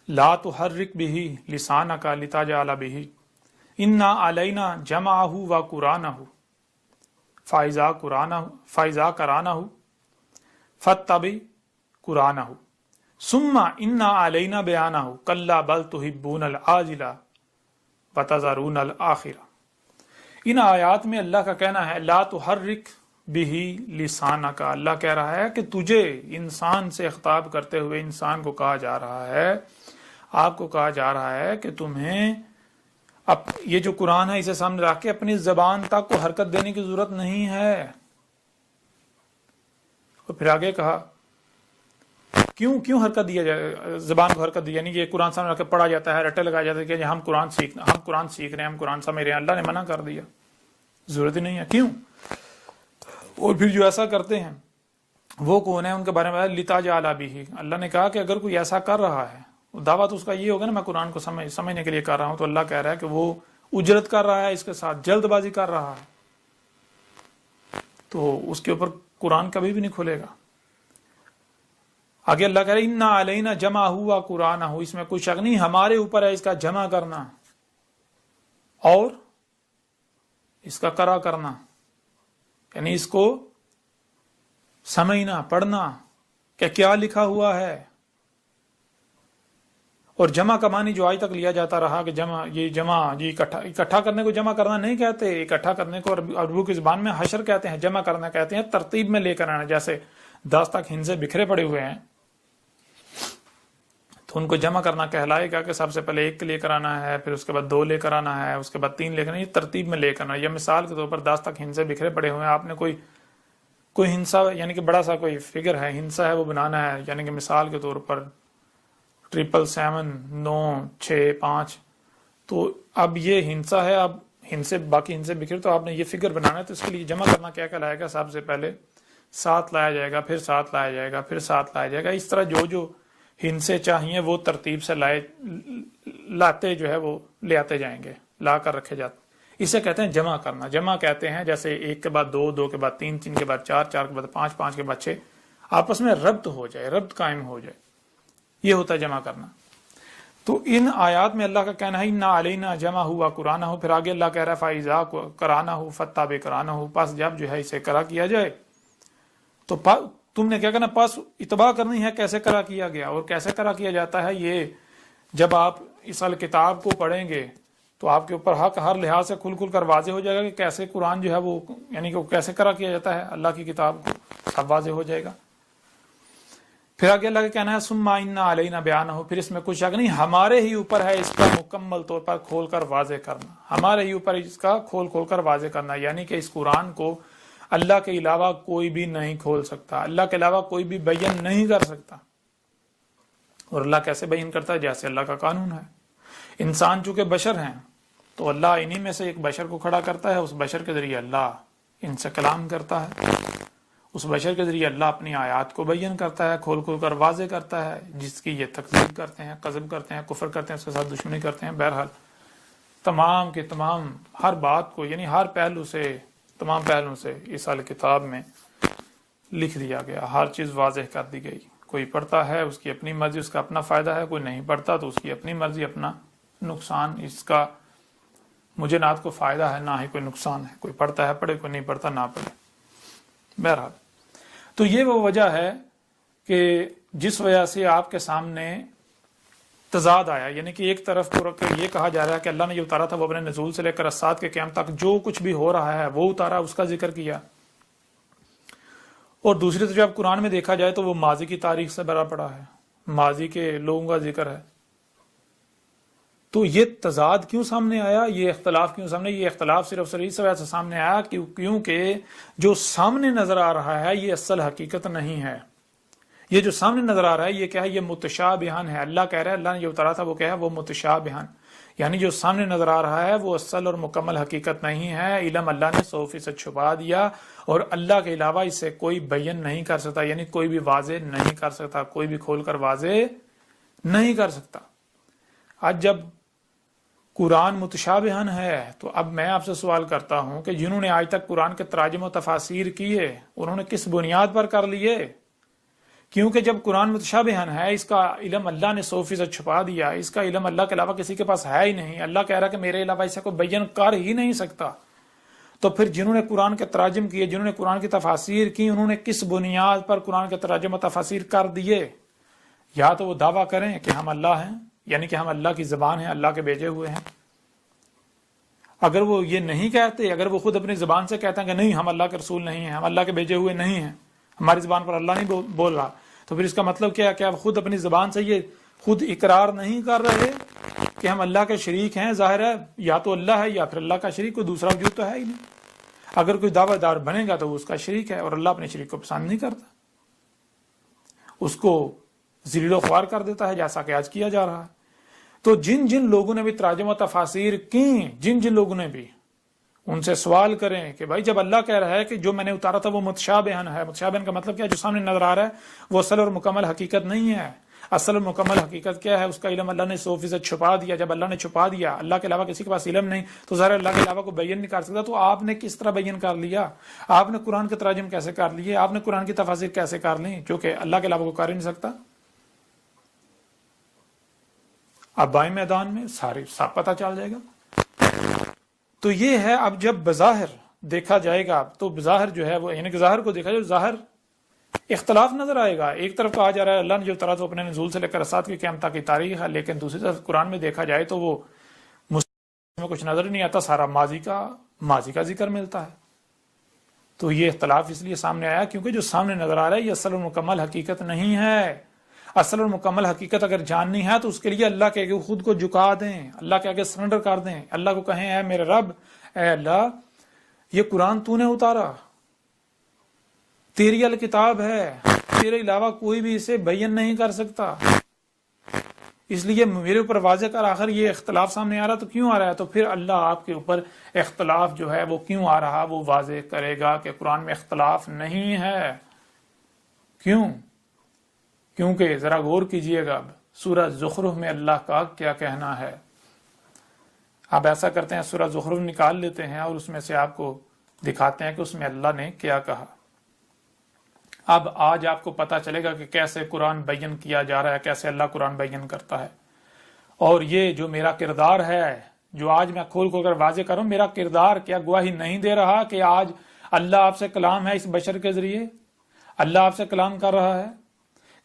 لا تحرک بہ لسانک لتجعل بہ انا علینا جمعہ و قرآنہ فاذا قرأنہ فاتبع قرآنہ ثم انا علینا بیانہ کلا بل تحبون العاجلہ وتذرون الآخرہ۔ ان آیات میں اللہ کا کہنا ہے لا تحرک بہ لسانک، اللہ کہہ رہا ہے کہ تجھے انسان سے خطاب کرتے ہوئے انسان کو کہا جا رہا ہے، آپ کو کہا جا رہا ہے کہ تمہیں یہ جو قرآن ہے اسے سامنے رکھ کے اپنی زبان تک کو حرکت دینے کی ضرورت نہیں ہے۔ اور پھر آگے کہا کیوں حرکت دیا جائے، زبان کو حرکت دی، یعنی یہ قرآن سامنے رکھ کے پڑھا جاتا ہے، رٹے لگایا جاتا ہے کہ ہم قرآن سیکھ رہے ہیں، ہم قرآن سمجھ رہے ہیں۔ اللہ نے منع کر دیا، ضرورت ہی نہیں ہے۔ کیوں؟ اور پھر جو ایسا کرتے ہیں وہ کون ہے؟ ان کے بارے میں لتجعل بہ، اللہ نے کہا کہ اگر کوئی ایسا کر رہا ہے، دعویٰ تو اس کا یہ ہوگا نا میں قرآن کو سمجھنے کے لیے کر رہا ہوں، تو اللہ کہہ رہا ہے کہ وہ اجرت کر رہا ہے، اس کے ساتھ جلد بازی کر رہا ہے، تو اس کے اوپر قرآن کبھی بھی نہیں کھلے گا۔ آگے اللہ کہہ رہا ہے انا علینا جمع ہوا قرآن ہو، اس میں کوئی شک نہیں ہمارے اوپر ہے اس کا جمع کرنا اور اس کا قرأ کرنا، یعنی اس کو سمجھنا، پڑھنا کہ کیا لکھا ہوا ہے۔ اور جمع کا معنی جو آج تک لیا جاتا رہا کہ اکٹھا کرنے کو جمع کرنا نہیں کہتے، اکٹھا کرنے کو عربو کی زبان میں حشر کہتے ہیں، جمع کرنا کہتے ہیں ترتیب میں لے کر آنا، جیسے 10 تک ہندسے بکھرے پڑے ہوئے ہیں تو ان کو جمع کرنا کہلائے گا کہ سب سے پہلے 1 لے کر آنا ہے، پھر اس کے بعد 2 لے کر آنا ہے، اس کے بعد 3 لے کر آنا ہے، یہ ترتیب میں لے کر آنا ہے۔ یا مثال کے طور پر 10 تک ہندسے بکھرے پڑے ہوئے ہیں، آپ نے کوئی ہندسا یعنی کہ بڑا سا کوئی فگر ہے، ہندسا ہے، وہ بنانا ہے، یعنی کہ مثال کے طور پر 777 9 6 5، تو اب یہ ہندسا ہے، اب باقی ہندسے بکھر، تو آپ نے یہ فگر بنانا ہے، تو اس کے لیے جمع کرنا کیا کہلائے گا؟ سب سے پہلے 7 لایا جائے گا، پھر 7 لایا جائے گا، پھر 7 لایا جائے گا۔ اس طرح جو ہندسے چاہیے وہ ترتیب سے لاتے جو ہے وہ لے آتے جائیں گے، لا کر رکھے جاتے، اسے کہتے ہیں جمع کرنا۔ جمع کہتے ہیں جیسے 1 کے بعد 2، 2 کے بعد 3، 3 کے بعد 4، 4 کے بعد 5، 5 کے بعد 6، آپس میں ربط ہو جائے، ربط قائم ہو جائے، یہ ہوتا ہے جمع کرنا۔ تو ان آیات میں اللہ کا کہنا ہے اِنَّا عَلَيْنَا جَمْعَهُ وَقُرْآنَهُ، پھر آگے اللہ کہہ رہا ہے فَإِذَا قَرَأْنَاهُ فَاتَّبِعْ قُرْآنَهُ، پس جب جو ہے اسے قرأ کیا جائے تو تم نے کیا کرنا؟ پس اتباع کرنی ہے کیسے قرأ کیا گیا، اور کیسے قرأ کیا جاتا ہے۔ یہ جب آپ اس کتاب کو پڑھیں گے تو آپ کے اوپر حق ہر لحاظ سے کھل کر واضح ہو جائے گا کہ کیسے قرآن جو ہے وہ یعنی کہ کیسے قرأ کیا جاتا ہے، اللہ کی کتاب کو سب واضح ہو جائے گا۔ پھر آگے اللہ کا کہنا ہے ثم ان علینا بیانہ، پھر اس میں کچھ شک نہیں، ہمارے ہی اوپر ہے اس کا مکمل طور پر کھول کر واضح کرنا، ہمارے ہی اوپر اس کا کھول کر واضح کرنا، یعنی کہ اس قرآن کو اللہ کے علاوہ کوئی بھی نہیں کھول سکتا، اللہ کے علاوہ کوئی بھی بیان نہیں کر سکتا۔ اور اللہ کیسے بیان کرتا ہے؟ جیسے اللہ کا قانون ہے۔ انسان چونکہ بشر ہیں تو اللہ انہی میں سے ایک بشر کو کھڑا کرتا ہے، اس بشر کے ذریعے اللہ ان سے کلام کرتا ہے، اس بشر کے ذریعے اللہ اپنی آیات کو بیان کرتا ہے، کھول کر واضح کرتا ہے، جس کی یہ تکذیب کرتے ہیں، قذف کرتے ہیں، کفر کرتے ہیں، اس کے ساتھ دشمنی کرتے ہیں۔ بہرحال تمام کے تمام ہر بات کو یعنی ہر پہلو سے، تمام پہلوؤں سے اس کتاب میں لکھ دیا گیا، ہر چیز واضح کر دی گئی۔ کوئی پڑھتا ہے اس کی اپنی مرضی، اس کا اپنا فائدہ ہے، کوئی نہیں پڑھتا تو اس کی اپنی مرضی، اپنا نقصان، اس کا مجھے نہ کو فائدہ ہے نہ ہی کوئی نقصان ہے، کوئی پڑھتا ہے پڑھے، کوئی نہیں پڑھتا نہ پڑھے۔ بہرحال تو یہ وہ وجہ ہے کہ جس وجہ سے آپ کے سامنے تضاد آیا، یعنی کہ ایک طرف یہ کہا جا رہا ہے کہ اللہ نے جو اتارا تھا وہ اپنے نزول سے لے کر اسات کے قیام تک جو کچھ بھی ہو رہا ہے وہ اتارا، اس کا ذکر کیا، اور دوسری طرف جب قرآن میں دیکھا جائے تو وہ ماضی کی تاریخ سے بھرا پڑا ہے، ماضی کے لوگوں کا ذکر ہے۔ تو یہ تضاد کیوں سامنے آیا، یہ اختلاف کیوں سامنے؟ یہ اختلاف صرف اس وجہ سے سامنے آیا کیونکہ جو سامنے نظر آ رہا ہے یہ اصل حقیقت نہیں ہے۔ یہ جو سامنے نظر آ رہا ہے یہ کیا ہے؟ یہ متشابہن ہے۔ اللہ کہہ رہا ہے، اللہ نے جو اتارا تھا وہ کیا ہے؟ وہ متشابہن، یعنی جو سامنے نظر آ رہا ہے وہ اصل اور مکمل حقیقت نہیں ہے۔ علم اللہ نے 100% چھپا دیا، اور اللہ کے علاوہ اسے کوئی بیان نہیں کر سکتا، یعنی کوئی بھی واضح نہیں کر سکتا، کوئی بھی کھول کر واضح نہیں کر سکتا۔ آج جب قرآن متشابہن ہے تو اب میں آپ سے سوال کرتا ہوں کہ جنہوں نے آج تک قرآن کے تراجم و تفاسیر کیے انہوں نے کس بنیاد پر کر لیے؟ کیونکہ جب قرآن متشابہن ہے، اس کا علم اللہ نے 100% چھپا دیا، اس کا علم اللہ کے علاوہ کسی کے پاس ہے ہی نہیں، اللہ کہہ رہا کہ میرے علاوہ اسے کوئی بیان کر ہی نہیں سکتا، تو پھر جنہوں نے قرآن کے تراجم کیے، جنہوں نے قرآن کی تفاسیر کی، انہوں نے کس بنیاد پر قرآن کے تراجم و تفاسیر کر دیے؟ یا تو وہ دعویٰ کریں کہ ہم اللہ ہیں، یعنی کہ ہم اللہ کی زبان ہیں، اللہ کے بھیجے ہوئے ہیں۔ اگر وہ یہ نہیں کہتے، اگر وہ خود اپنی زبان سے کہتے ہیں کہ نہیں ہم اللہ کے رسول نہیں ہیں، ہم اللہ کے بھیجے ہوئے نہیں ہیں، ہماری زبان پر اللہ نہیں بول رہا، تو پھر اس کا مطلب کیا ہے کہ آپ خود اپنی زبان سے یہ خود اقرار نہیں کر رہے کہ ہم اللہ کے شریک ہیں؟ ظاہر ہے یا تو اللہ ہے یا پھر اللہ کا شریک، کوئی دوسرا وجود تو ہے ہی نہیں۔ اگر کوئی دعویٰ دار بنے گا تو وہ اس کا شریک ہے، اور اللہ اپنے شریک کو پسند نہیں کرتا، اس کو ذلیل و خوار کر دیتا ہے، جیسا کہ آج کیا جا رہا ہے۔ تو جن جن لوگوں نے بھی تراجم و تفاسیر کی، جن جن لوگوں نے بھی، ان سے سوال کریں کہ بھائی جب اللہ کہہ رہا ہے کہ جو میں نے اتارا تھا وہ متشابہن ہے، متشابہن کا مطلب کیا ہے؟ جو سامنے نظر آ رہا ہے وہ اصل اور مکمل حقیقت نہیں ہے۔ اصل اور مکمل حقیقت کیا ہے؟ اس کا علم اللہ نے 100% چھپا دیا۔ جب اللہ نے چھپا دیا، اللہ کے علاوہ کسی کے پاس علم نہیں، تو ظاہر اللہ کے علاوہ کو بیان نہیں کر سکتا، تو آپ نے کس طرح بیان کر لیا؟ آپ نے قرآن کے تراجم کیسے کر لیے؟ آپ نے قرآن کی تفاسیر کیسے کر لی جو کہ اللہ کے علاوہ کو کر ہی نہیں سکتا؟ اب بائیں میدان میں سارے سب پتہ چل جائے گا۔ تو یہ ہے، اب جب بظاہر دیکھا جائے گا تو بظاہر جو ہے وہ یعنی کہ ظاہر کو دیکھا جائے، ظاہر اختلاف نظر آئے گا۔ ایک طرف کہا جا رہا ہے اللہ نے جو اتارا تو اپنے نزول سے لے کر اسات کے قیام تک کی تاریخ ہے، لیکن دوسری طرف قرآن میں دیکھا جائے تو وہ میں کچھ نظر نہیں آتا، سارا ماضی کا ذکر ملتا ہے۔ تو یہ اختلاف اس لیے سامنے آیا کیونکہ جو سامنے نظر آ رہا ہے یہ اصل و مکمل حقیقت نہیں ہے۔ اصل اور مکمل حقیقت اگر جاننی ہے تو اس کے لیے اللہ کے آگے خود کو جھکا دیں، اللہ کے آگے سرنڈر کر دیں، اللہ کو کہیں اے میرے رب، اے اللہ یہ قرآن تو نے اتارا، تیری الکتاب ہے، تیرے علاوہ کوئی بھی اسے بیان نہیں کر سکتا، اس لیے میرے اوپر واضح کر، آخر یہ اختلاف سامنے آ رہا تو کیوں آ رہا ہے؟ تو پھر اللہ آپ کے اوپر اختلاف جو ہے وہ کیوں آ رہا وہ واضح کرے گا کہ قرآن میں اختلاف نہیں ہے۔ کیوں؟ کیونکہ ذرا غور کیجئے گا اب سورہ زخرف میں اللہ کا کیا کہنا ہے۔ آپ ایسا کرتے ہیں سورہ زخرف نکال لیتے ہیں اور اس میں سے آپ کو دکھاتے ہیں کہ اس میں اللہ نے کیا کہا۔ اب آج آپ کو پتا چلے گا کہ کیسے قرآن بیان کیا جا رہا ہے، کیسے اللہ قرآن بیان کرتا ہے۔ اور یہ جو میرا کردار ہے جو آج میں کھول کھول کر واضح کروں، میرا کردار کیا گواہی نہیں دے رہا کہ آج اللہ آپ سے کلام ہے اس بشر کے ذریعے، اللہ آپ سے کلام کر رہا ہے؟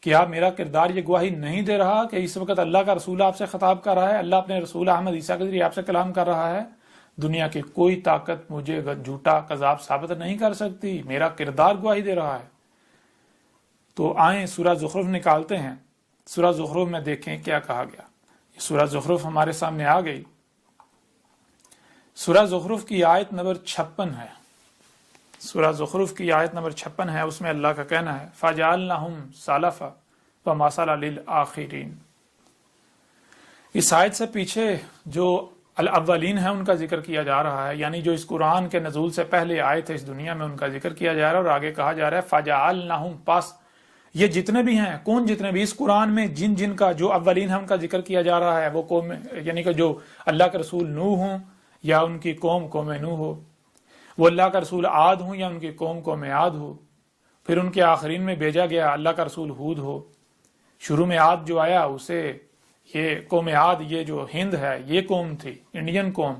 کیا میرا کردار یہ گواہی نہیں دے رہا کہ اس وقت اللہ کا رسول آپ سے خطاب کر رہا ہے، اللہ اپنے رسول احمد عیسیٰ کے ذریعے آپ سے کلام کر رہا ہے؟ دنیا کی کوئی طاقت مجھے جھوٹا کذاب ثابت نہیں کر سکتی، میرا کردار گواہی دے رہا ہے۔ تو آئیں سورہ زخرف نکالتے ہیں، سورہ زخرف میں دیکھیں کیا کہا گیا۔ سورہ زخرف ہمارے سامنے آ گئی۔ سورہ زخرف کی آیت نمبر 56 ہے، سورہ زخرف کی آیت نمبر 56 ہے، اس میں اللہ کا کہنا ہے فَجَعَلْنَهُمْ سَلَفًا وَمَثَلًا لِلْآخِرِينَ۔ اس آیت سے پیچھے جو الاولین ہے ان کا ذکر کیا جا رہا ہے، یعنی جو اس قرآن کے نزول سے پہلے آئے تھے اس دنیا میں ان کا ذکر کیا جا رہا ہے، اور آگے کہا جا رہا ہے فَجَعَلْنَهُمْ، پس یہ جتنے بھی ہیں، کون جتنے بھی اس قرآن میں جن کا جو اولین ہے ان کا ذکر کیا جا رہا ہے، وہ قوم یعنی کہ جو اللہ کے رسول نوح ہوں یا ان کی قوم نوح ہو، وہ اللہ کا رسول عاد ہوں یا ان کی قوم عاد ہو، پھر ان کے آخرین میں بھیجا گیا اللہ کا رسول ہود ہو۔ شروع میں عاد جو آیا اسے یہ قوم عاد، یہ جو ہند ہے یہ قوم تھی، انڈین قوم،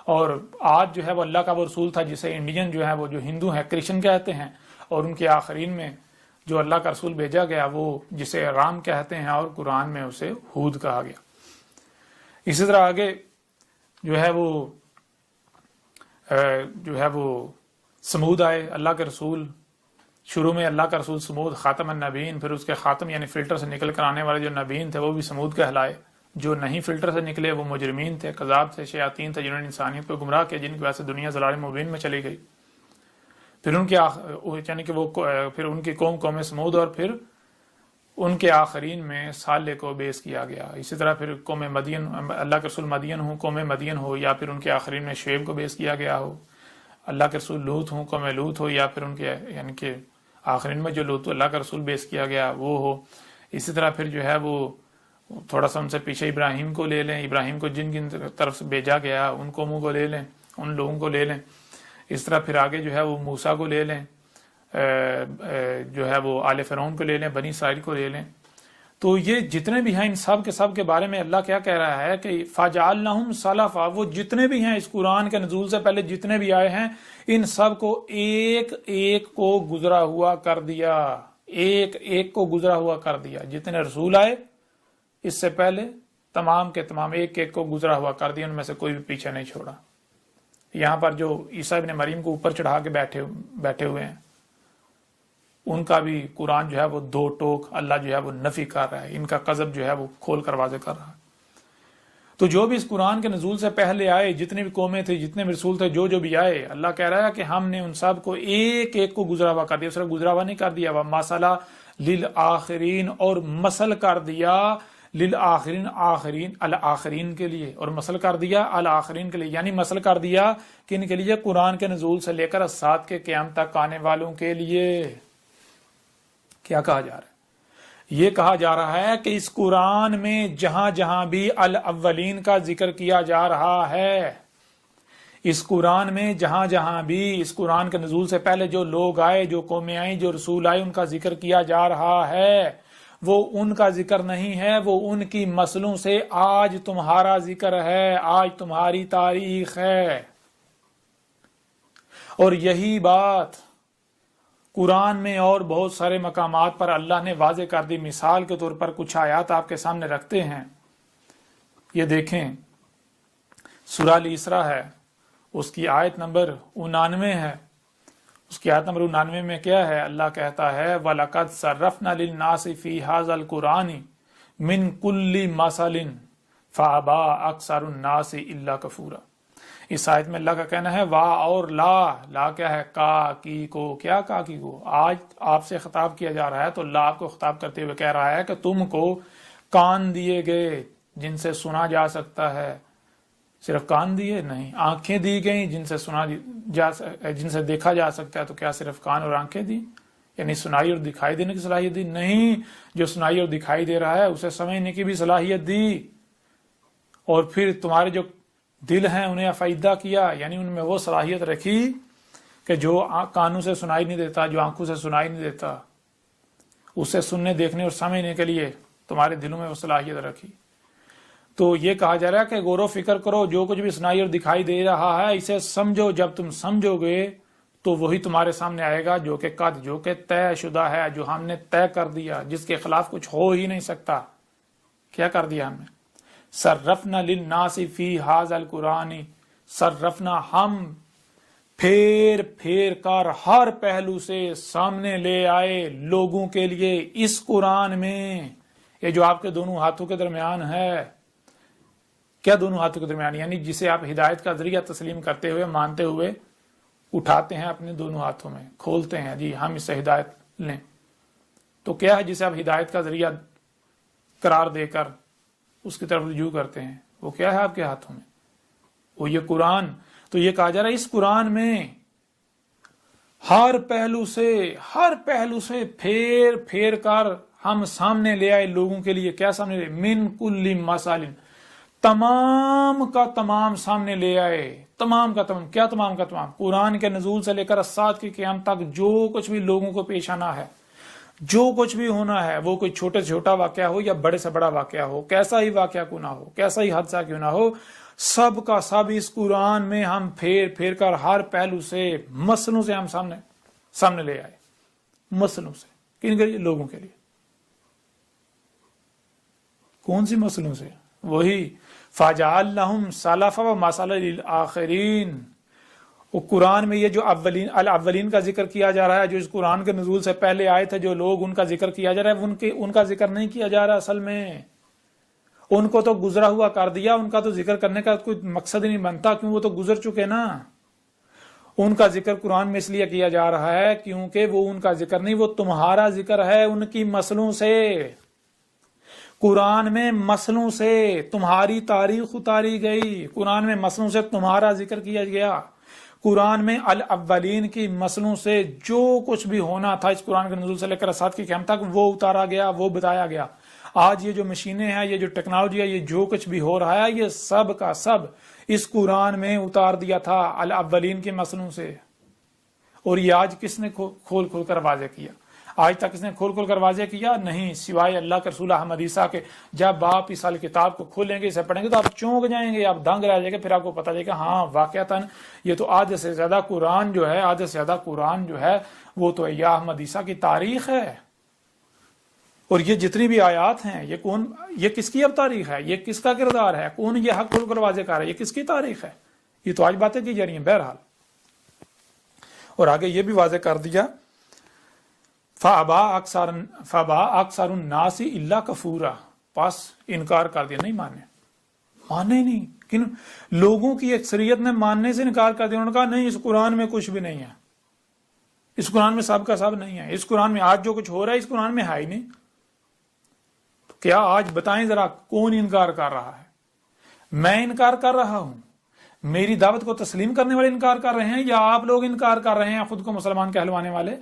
اور عاد جو ہے وہ اللہ کا وہ رسول تھا جسے انڈین جو ہے وہ جو ہندو ہیں کرسچن کہتے ہیں، اور ان کے آخرین میں جو اللہ کا رسول بھیجا گیا وہ جسے رام کہتے ہیں، اور قرآن میں اسے ہود کہا گیا۔ اسی طرح آگے جو ہے وہ سمود آئے، اللہ کے رسول، شروع میں اللہ کا رسول سمود خاتم النبیین، پھر اس کے خاتم یعنی فلٹر سے نکل کر آنے والے جو نبیین تھے وہ بھی سمود کہلائے، جو نہیں فلٹر سے نکلے وہ مجرمین تھے، کذاب تھے، شیاطین تھے، جنہوں نے انسانیت کو گمراہ کیا، جن کی وجہ سے دنیا ضلال مبین میں چلی گئی۔ پھر ان کے یعنی کہ وہ پھر ان کی قوم سمود، اور پھر ان کے آخرین میں صالح کو بیس کیا گیا۔ اسی طرح پھر قوم مدین، اللہ کے رسول مدین ہوں، قوم مدین ہو، یا پھر ان کے آخرین میں شعیب کو بیس کیا گیا ہو، اللہ کے رسول لوط ہوں، قوم لوط ہو، یا پھر ان کے یعنی کہ آخرین میں جو لوط اللہ کا رسول بیس کیا گیا وہ ہو۔ اسی طرح پھر جو ہے وہ تھوڑا سا ان سے پیچھے ابراہیم کو لے لیں، ابراہیم کو جن طرف سے بھیجا گیا ان قوموں کو لے لیں، ان لوگوں کو لے لیں۔ اس طرح پھر آگے جو ہے وہ موسیٰ کو لے لیں، جو ہے وہ آل فرعون کو لے لیں، بنی اسرائیل کو لے لیں۔ تو یہ جتنے بھی ہیں ان سب کے بارے میں اللہ کیا کہہ رہا ہے کہ فَجَعَلْنَهُمْ سَلَفًا، وہ جتنے بھی ہیں اس قرآن کے نزول سے پہلے جتنے بھی آئے ہیں ان سب کو ایک کو گزرا ہوا کر دیا، ایک کو گزرا ہوا کر دیا۔ جتنے رسول آئے اس سے پہلے تمام کے تمام ایک کو گزرا ہوا کر دیا، ان میں سے کوئی بھی پیچھے نہیں چھوڑا۔ یہاں پر جو عیسیٰ ابن مریم کو اوپر چڑھا کے بیٹھے ہوئے ہیں ان کا بھی قرآن جو ہے وہ دو ٹوک اللہ جو ہے وہ نفی کر رہا ہے، ان کا قذب جو ہے وہ کھول کر واضح کر رہا ہے۔ تو جو بھی اس قرآن کے نزول سے پہلے آئے، جتنے بھی قومیں تھے، جتنے بھی رسول تھے، جو بھی آئے، اللہ کہہ رہا ہے کہ ہم نے ان سب کو ایک کو گزرا ہوا کر دیا، صرف گزرا ہوا نہیں کر دیا، وَمَثَلًا لِلْآخِرِينَ، اور مثل کر دیا للآخرین، الآخرین کے لیے، اور مثل کر دیا الآخرین کے لیے، یعنی مثل کر دیا کن کے لیے؟ قرآن کے نزول سے لے کر ساتھ کے قیام تک آنے والوں کے لیے۔ کیا کہا جا رہا ہے؟ یہ کہا جا رہا ہے کہ اس قرآن میں جہاں بھی الاولین کا ذکر کیا جا رہا ہے، اس قرآن میں جہاں بھی اس قرآن کے نزول سے پہلے جو لوگ آئے، جو قومیں آئیں، جو رسول آئے، ان کا ذکر کیا جا رہا ہے، وہ ان کا ذکر نہیں ہے، وہ ان کی مسلوں سے آج تمہارا ذکر ہے، آج تمہاری تاریخ ہے۔ اور یہی بات قرآن میں اور بہت سارے مقامات پر اللہ نے واضح کر دی۔ مثال کے طور پر کچھ آیات آپ کے سامنے رکھتے ہیں، یہ دیکھیں، سورہ الاسراء ہے، اس کی آیت نمبر 99 ہے، اس کی آیت نمبر 99 میں کیا ہے؟ اللہ کہتا ہے وَلَقَدْ صَرَّفْنَا لِلنَّاسِ فِي هَذَا الْقُرْآنِ مِنْ كُلِّ مَثَلٍ فَأَبَىٰ أَكْثَرُ النَّاسِ إِلَّا كَفُورًا۔ اس آیت میں اللہ کا کہنا ہے وا اور لا کیا ہے؟ کا کی کو، کیا کا کی کو؟ آج آپ سے خطاب کیا جا رہا ہے تو اللہ آپ کو خطاب کرتے ہوئے کہہ رہا ہے کہ تم کو کان دیے گئے جن سے سنا جا سکتا ہے، صرف کان دیے نہیں، آنکھیں دی گئیں جن سے جن سے دیکھا جا سکتا ہے، تو کیا صرف کان اور آنکھیں دی؟ یعنی سنائی اور دکھائی دینے کی صلاحیت دی؟ نہیں، جو سنائی اور دکھائی دے رہا ہے اسے سمجھنے کی بھی صلاحیت دی، اور پھر تمہارے جو دل ہیں انہیں افائدہ کیا، یعنی ان میں وہ صلاحیت رکھی کہ جو کانوں سے سنائی نہیں دیتا، جو آنکھوں سے سنائی نہیں دیتا، اسے سننے دیکھنے اور سمجھنے کے لیے تمہارے دلوں میں وہ صلاحیت رکھی۔ تو یہ کہا جا رہا ہے کہ غور و فکر کرو، جو کچھ بھی سنائی اور دکھائی دے رہا ہے اسے سمجھو، جب تم سمجھو گے تو وہی تمہارے سامنے آئے گا جو کہ قد، جو کہ طے شدہ ہے، جو ہم نے طے کر دیا، جس کے خلاف کچھ ہو ہی نہیں سکتا۔ کیا کر دیا ہم نے؟ صرفنا للناس فی ھذا القرآن، صرفنا ہم پھیر پھیر کر ہر پہلو سے سامنے لے آئے لوگوں کے لیے اس قرآن میں، یہ جو آپ کے دونوں ہاتھوں کے درمیان ہے۔ کیا دونوں ہاتھوں کے درمیان؟ یعنی جسے آپ ہدایت کا ذریعہ تسلیم کرتے ہوئے، مانتے ہوئے اٹھاتے ہیں اپنے دونوں ہاتھوں میں، کھولتے ہیں جی ہم اس سے ہدایت لیں، تو کیا ہے جسے آپ ہدایت کا ذریعہ قرار دے کر اس کی طرف رجوع کرتے ہیں، وہ کیا ہے آپ کے ہاتھوں میں؟ وہ یہ قرآن۔ تو یہ کہا جا رہا ہے اس قرآن میں ہر پہلو سے پھیر پھیر کر ہم سامنے لے آئے لوگوں کے لیے۔ کیا سامنے لے؟ من کل مثال، تمام کا تمام سامنے لے آئے، تمام کا تمام۔ کیا تمام کا تمام؟ قرآن کے نزول سے لے کر الساعۃ کی قیامت تک جو کچھ بھی لوگوں کو پیش آنا ہے، جو کچھ بھی ہونا ہے، وہ کوئی چھوٹے سے چھوٹا واقعہ ہو یا بڑے سے بڑا واقعہ ہو، کیسا ہی واقعہ کیوں نہ ہو، کیسا ہی حادثہ کیوں نہ ہو، سب کا سب اس قرآن میں ہم پھیر پھیر کر ہر پہلو سے، مسئلوں سے ہم سامنے لے آئے۔ مسئلوں سے کن کے لیے؟ لوگوں کے لیے۔ کون سی مسئلوں سے؟ وہی فَجَعَلْنَهُمْ سَلَفًا وَمَثَلًا لِلْآخِرِينَ۔ وہ قرآن میں یہ جو الاولین کا ذکر کیا جا رہا ہے، جو اس قرآن کے نزول سے پہلے آئے تھے جو لوگ، ان کا ذکر کیا جا رہا ہے، ان کا ذکر نہیں کیا جا رہا اصل میں۔ ان کو تو گزرا ہوا کر دیا، ان کا تو ذکر کرنے کا کوئی مقصد ہی نہیں بنتا، کیوں وہ تو گزر چکے نا۔ ان کا ذکر قرآن میں اس لیے کیا جا رہا ہے کیونکہ وہ ان کا ذکر نہیں، وہ تمہارا ذکر ہے ان کی مسئلوں سے۔ قرآن میں مسئلوں سے تمہاری تاریخ اتاری گئی، قرآن میں مسئلوں سے تمہارا ذکر کیا گیا، قرآن میں الاولین کی مسئلوں سے جو کچھ بھی ہونا تھا اس قرآن کے نزول سے لے کر الساعۃ کی قیامت تک وہ اتارا گیا، وہ بتایا گیا۔ آج یہ جو مشینیں ہیں، یہ جو ٹیکنالوجی ہے، یہ جو کچھ بھی ہو رہا ہے، یہ سب کا سب اس قرآن میں اتار دیا تھا الاولین کے مسئلوں سے۔ اور یہ آج کس نے کھول کھول کر واضح کیا؟ آج تک اس نے کھول کھول کر واضح کیا نہیں، سوائے اللہ کے رسول احمد عیسیٰ کے۔ جب آپ اس کتاب کو کھولیں گے، اسے پڑھیں گے تو آپ چونک جائیں گے، آپ دنگ رہ جائیں گے، پھر آپ کو پتہ چلے گا ہاں واقعتاً یہ تو آدھے سے زیادہ قرآن جو ہے وہ تو یا احمد عیسیٰ کی تاریخ ہے۔ اور یہ جتنی بھی آیات ہیں، یہ کس کی اب تاریخ ہے؟ یہ کس کا کردار ہے؟ کون یہ حق کھول کر واضح کر رہا ہے؟ یہ کس کی تاریخ ہے؟ یہ تو آج باتیں کی جا رہی ہیں بہرحال۔ اور آگے یہ بھی واضح کر دیا فَأَبَىٰ أَكْثَرُ النَّاسِ إِلَّا كَفُورًا، پس انکار کر دیا، نہیں مانے ہی نہیں۔ کن لوگوں کی اکثریت نے ماننے سے انکار کر دیا، انہوں نے کہا نہیں، اس قرآن میں کچھ بھی نہیں ہے، اس قرآن میں سب کا سب نہیں ہے، اس قرآن میں آج جو کچھ ہو رہا ہے اس قرآن میں ہے ہی نہیں۔ تو کیا آج بتائیں ذرا کون انکار کر رہا ہے؟ میں انکار کر رہا ہوں، میری دعوت کو تسلیم کرنے والے انکار کر رہے ہیں، یا آپ لوگ انکار کر رہے ہیں خود کو مسلمان کہلوانے والے؟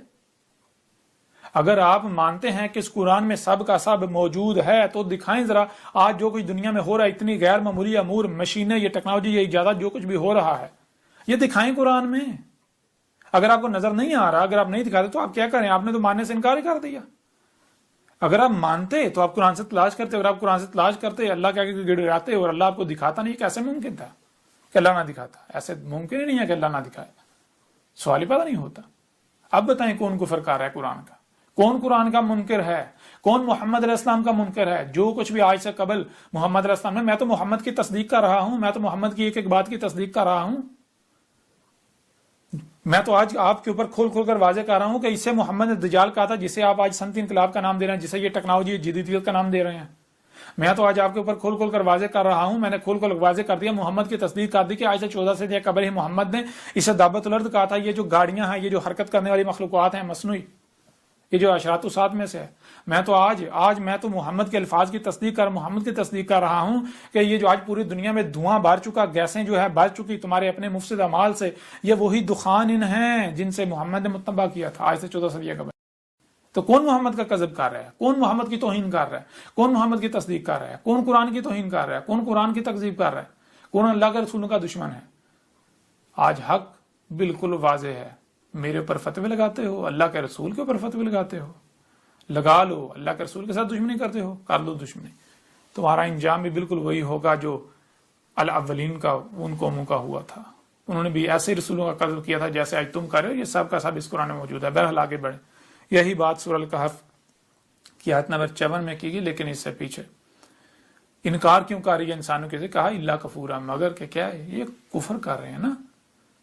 اگر آپ مانتے ہیں کہ اس قرآن میں سب کا سب موجود ہے تو دکھائیں ذرا آج جو کچھ دنیا میں ہو رہا ہے، اتنی غیر معمولی امور، مشینیں، یہ ٹیکنالوجی، یہ ایجادات، جو کچھ بھی ہو رہا ہے، یہ دکھائیں قرآن میں۔ اگر آپ کو نظر نہیں آ رہا، اگر آپ نہیں دکھاتے تو آپ کیا کریں؟ آپ نے تو ماننے سے انکار ہی کر دیا۔ اگر آپ مانتے تو آپ قرآن سے تلاش کرتے، اگر آپ قرآن سے تلاش کرتے، اللہ کے آگے گڑگڑاتے اور اللہ آپ کو دکھاتا نہیں، کیسے ممکن تھا کہ اللہ نہ دکھاتا؟ ایسے ممکن ہی نہیں ہے کہ اللہ نہ دکھائے، سوال ہی پیدا نہیں ہوتا۔ اب بتائیں کون کفر کر رہا ہے قرآن کا؟ کون قرآن کا منکر ہے؟ کون محمد علیہ السلام کا منکر ہے؟ جو کچھ بھی آج سے قبل محمد علیہ السلام میں تو محمد کی تصدیق کر رہا ہوں، میں تو محمد کی ایک ایک بات کی تصدیق کر رہا ہوں، میں تو آج آپ کے اوپر کھول کھول کر واضح کر رہا ہوں کہ اس سے محمد نے دجال کہا تھا، جسے آپ آج صنعتی انقلاب کا نام دے رہے ہیں، جسے یہ ٹیکنالوجی جدیدیت کا نام دے رہے ہیں. میں تو آج آپ کے اوپر کھول کھول کر واضح کر رہا ہوں. میں نے کھول کھول واضح کر دیا، محمد کی تصدیق کر دی کہ آج سے 14 سے دیا قبل ہی محمد نے اسے دعوت الارض کہا تھا. یہ جو گاڑیاں ہیں، یہ جو حرکت کرنے والی مخلوقات ہیں مصنوعی، یہ جو اشراط الساعت میں سے ہے، میں تو آج میں تو محمد کے الفاظ کی تصدیق کر رہا ہوں کہ یہ جو آج پوری دنیا میں دھواں بھر چکا، گیسیں جو ہے بھر چکی تمہارے اپنے مفسد اعمال سے، یہ وہی دخان ہیں جن سے محمد نے متنبہ کیا تھا آج سے 14 صدیہ قبل. تو کون محمد کا کذب کر رہا ہے؟ کون محمد کی توہین کر رہا ہے؟ کون محمد کی تصدیق کر رہا ہے؟ کون قرآن کی توہین کر رہا ہے؟ کون قرآن کی تکذیب کر رہا ہے؟ کون اللہ کے رسولوں کا دشمن ہے؟ آج حق بالکل واضح ہے. میرے اوپر فتوے لگاتے ہو، اللہ کے رسول کے اوپر فتوے لگاتے ہو، لگا لو. اللہ کے رسول کے ساتھ دشمنی کرتے ہو، کر لو دشمنی. تمہارا انجام بھی بالکل وہی ہوگا جو الاولین کا ان قوموں کا ہوا تھا. انہوں نے بھی ایسے رسولوں کا قتل کیا تھا جیسے آج تم کر رہے ہو. یہ سب کا سب اس قرآن میں موجود ہے. بہرحال آگے بڑھیں. یہی بات سورہ الکہف کی آیت نمبر 54 میں کی گئی، لیکن اس سے پیچھے انکار کیوں کر رہی ہے انسانوں کے؟ کہا اللہ کفورا، مگر کہ کیا ہے؟ یہ کفر کر رہے ہیں نا.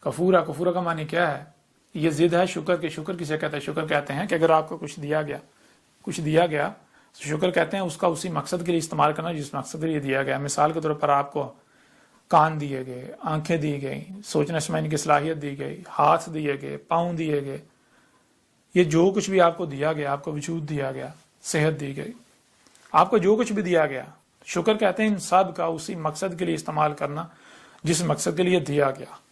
کفورا کا معنی کیا ہے؟ یہ ضد ہے شکر کے. شکر کسے کہتے ہیں؟ شکر کہتے ہیں کہ اگر آپ کو کچھ دیا گیا تو شکر کہتے ہیں اس کا اسی مقصد کے لیے استعمال کرنا جس مقصد کے لیے دیا گیا. مثال کے طور پر آپ کو کان دیے گئے، آنکھیں دی گئی، سوچنے سمجھنے کی صلاحیت دی گئی، ہاتھ دیے گئے، پاؤں دیے گئے. یہ جو کچھ بھی آپ کو دیا گیا، آپ کو وجود دیا گیا، صحت دی گئی، آپ کو جو کچھ بھی دیا گیا، شکر کہتے ہیں ان سب کا اسی مقصد کے لیے استعمال کرنا جس مقصد کے لیے دیا گیا،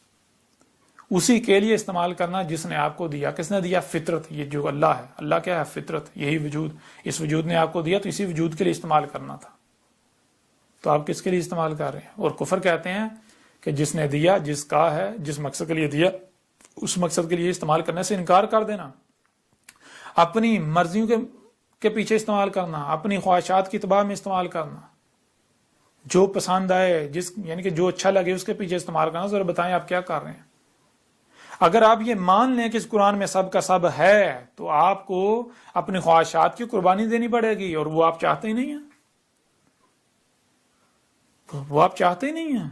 اسی کے لیے استعمال کرنا جس نے آپ کو دیا. کس نے دیا؟ فطرت. یہ جو اللہ ہے، اللہ کیا ہے؟ فطرت. یہی وجود، اس وجود نے آپ کو دیا تو اسی وجود کے لیے استعمال کرنا تھا. تو آپ کس کے لیے استعمال کر رہے ہیں؟ اور کفر کہتے ہیں کہ جس نے دیا، جس کا ہے، جس مقصد کے لیے دیا، اس مقصد کے لیے استعمال کرنے سے انکار کر دینا، اپنی مرضیوں کے پیچھے استعمال کرنا، اپنی خواہشات کی اتباع میں استعمال کرنا، جو پسند آئے، یعنی کہ جو اچھا لگے اس کے پیچھے استعمال کرنا. ذرا بتائیں آپ کیا کر رہے ہیں؟ اگر آپ یہ مان لیں کہ اس قرآن میں سب کا سب ہے تو آپ کو اپنی خواہشات کی قربانی دینی پڑے گی، اور وہ آپ چاہتے ہی نہیں ہیں.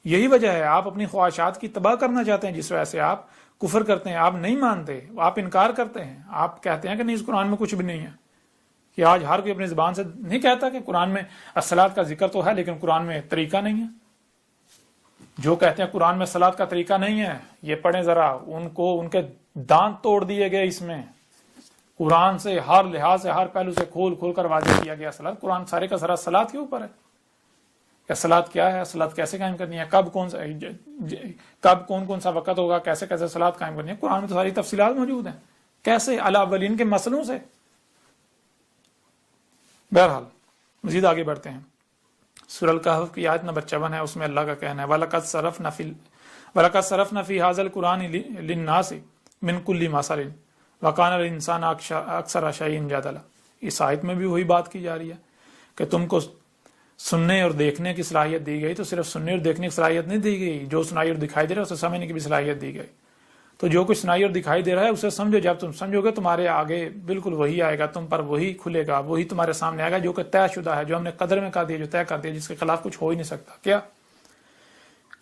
یہی وجہ ہے آپ اپنی خواہشات کی تباہ کرنا چاہتے ہیں، جس وجہ سے آپ کفر کرتے ہیں. آپ نہیں مانتے، آپ انکار کرتے ہیں، آپ کہتے ہیں کہ نہیں اس قرآن میں کچھ بھی نہیں ہے. کہ آج ہر کوئی اپنی زبان سے نہیں کہتا کہ قرآن میں الصلاۃ کا ذکر تو ہے لیکن قرآن میں طریقہ نہیں ہے. جو کہتے ہیں قرآن میں صلاۃ کا طریقہ نہیں ہے، یہ پڑھیں ذرا، ان کے دانت توڑ دیے گئے. اس میں قرآن سے ہر لحاظ سے، ہر پہلو سے کھول کھول کر واضح کیا گیا صلاۃ. قرآن سارے کا سارا صلاۃ کے اوپر ہے کہ صلاۃ کیا ہے، صلاۃ کیسے قائم کرنی ہے، کب کون سا وقت ہوگا، کیسے کیسے صلاۃ قائم کرنی ہے. قرآن میں تو ساری تفصیلات موجود ہیں. کیسے؟ الاولین کے مسئلوں سے. بہرحال مزید آگے بڑھتے ہیں. سورہ الکہف کی آیت نمبر 54 ہے، اس میں اللہ کا کہنا ہے وَلَقَدْ صَرَفْنَا فِي هَذَا الْقُرْآنِ لِلنَّاسِ مِنْ كُلِّ مَثَلٍ وَكَانَ الْإِنسَانُ أَكْثَرَ شَيْءٍ جَدَلًا. اس آیت میں بھی وہی بات کی جا رہی ہے کہ تم کو سننے اور دیکھنے کی صلاحیت دی گئی، تو صرف سننے اور دیکھنے کی صلاحیت نہیں دی گئی، جو سنائی اور دکھائی دے رہا ہے اسے سمجھنے کی بھی صلاحیت دی گئی. تو جو کچھ سنائی اور دکھائی دے رہا ہے اسے سمجھو. جب تم سمجھو گے تمہارے آگے بالکل وہی آئے گا، تم پر وہی کھلے گا، وہی تمہارے سامنے آئے گا جو کہ طے شدہ ہے، جو ہم نے قدر میں کر دیا، جو طے کر دیا، جس کے خلاف کچھ ہو ہی نہیں سکتا. کیا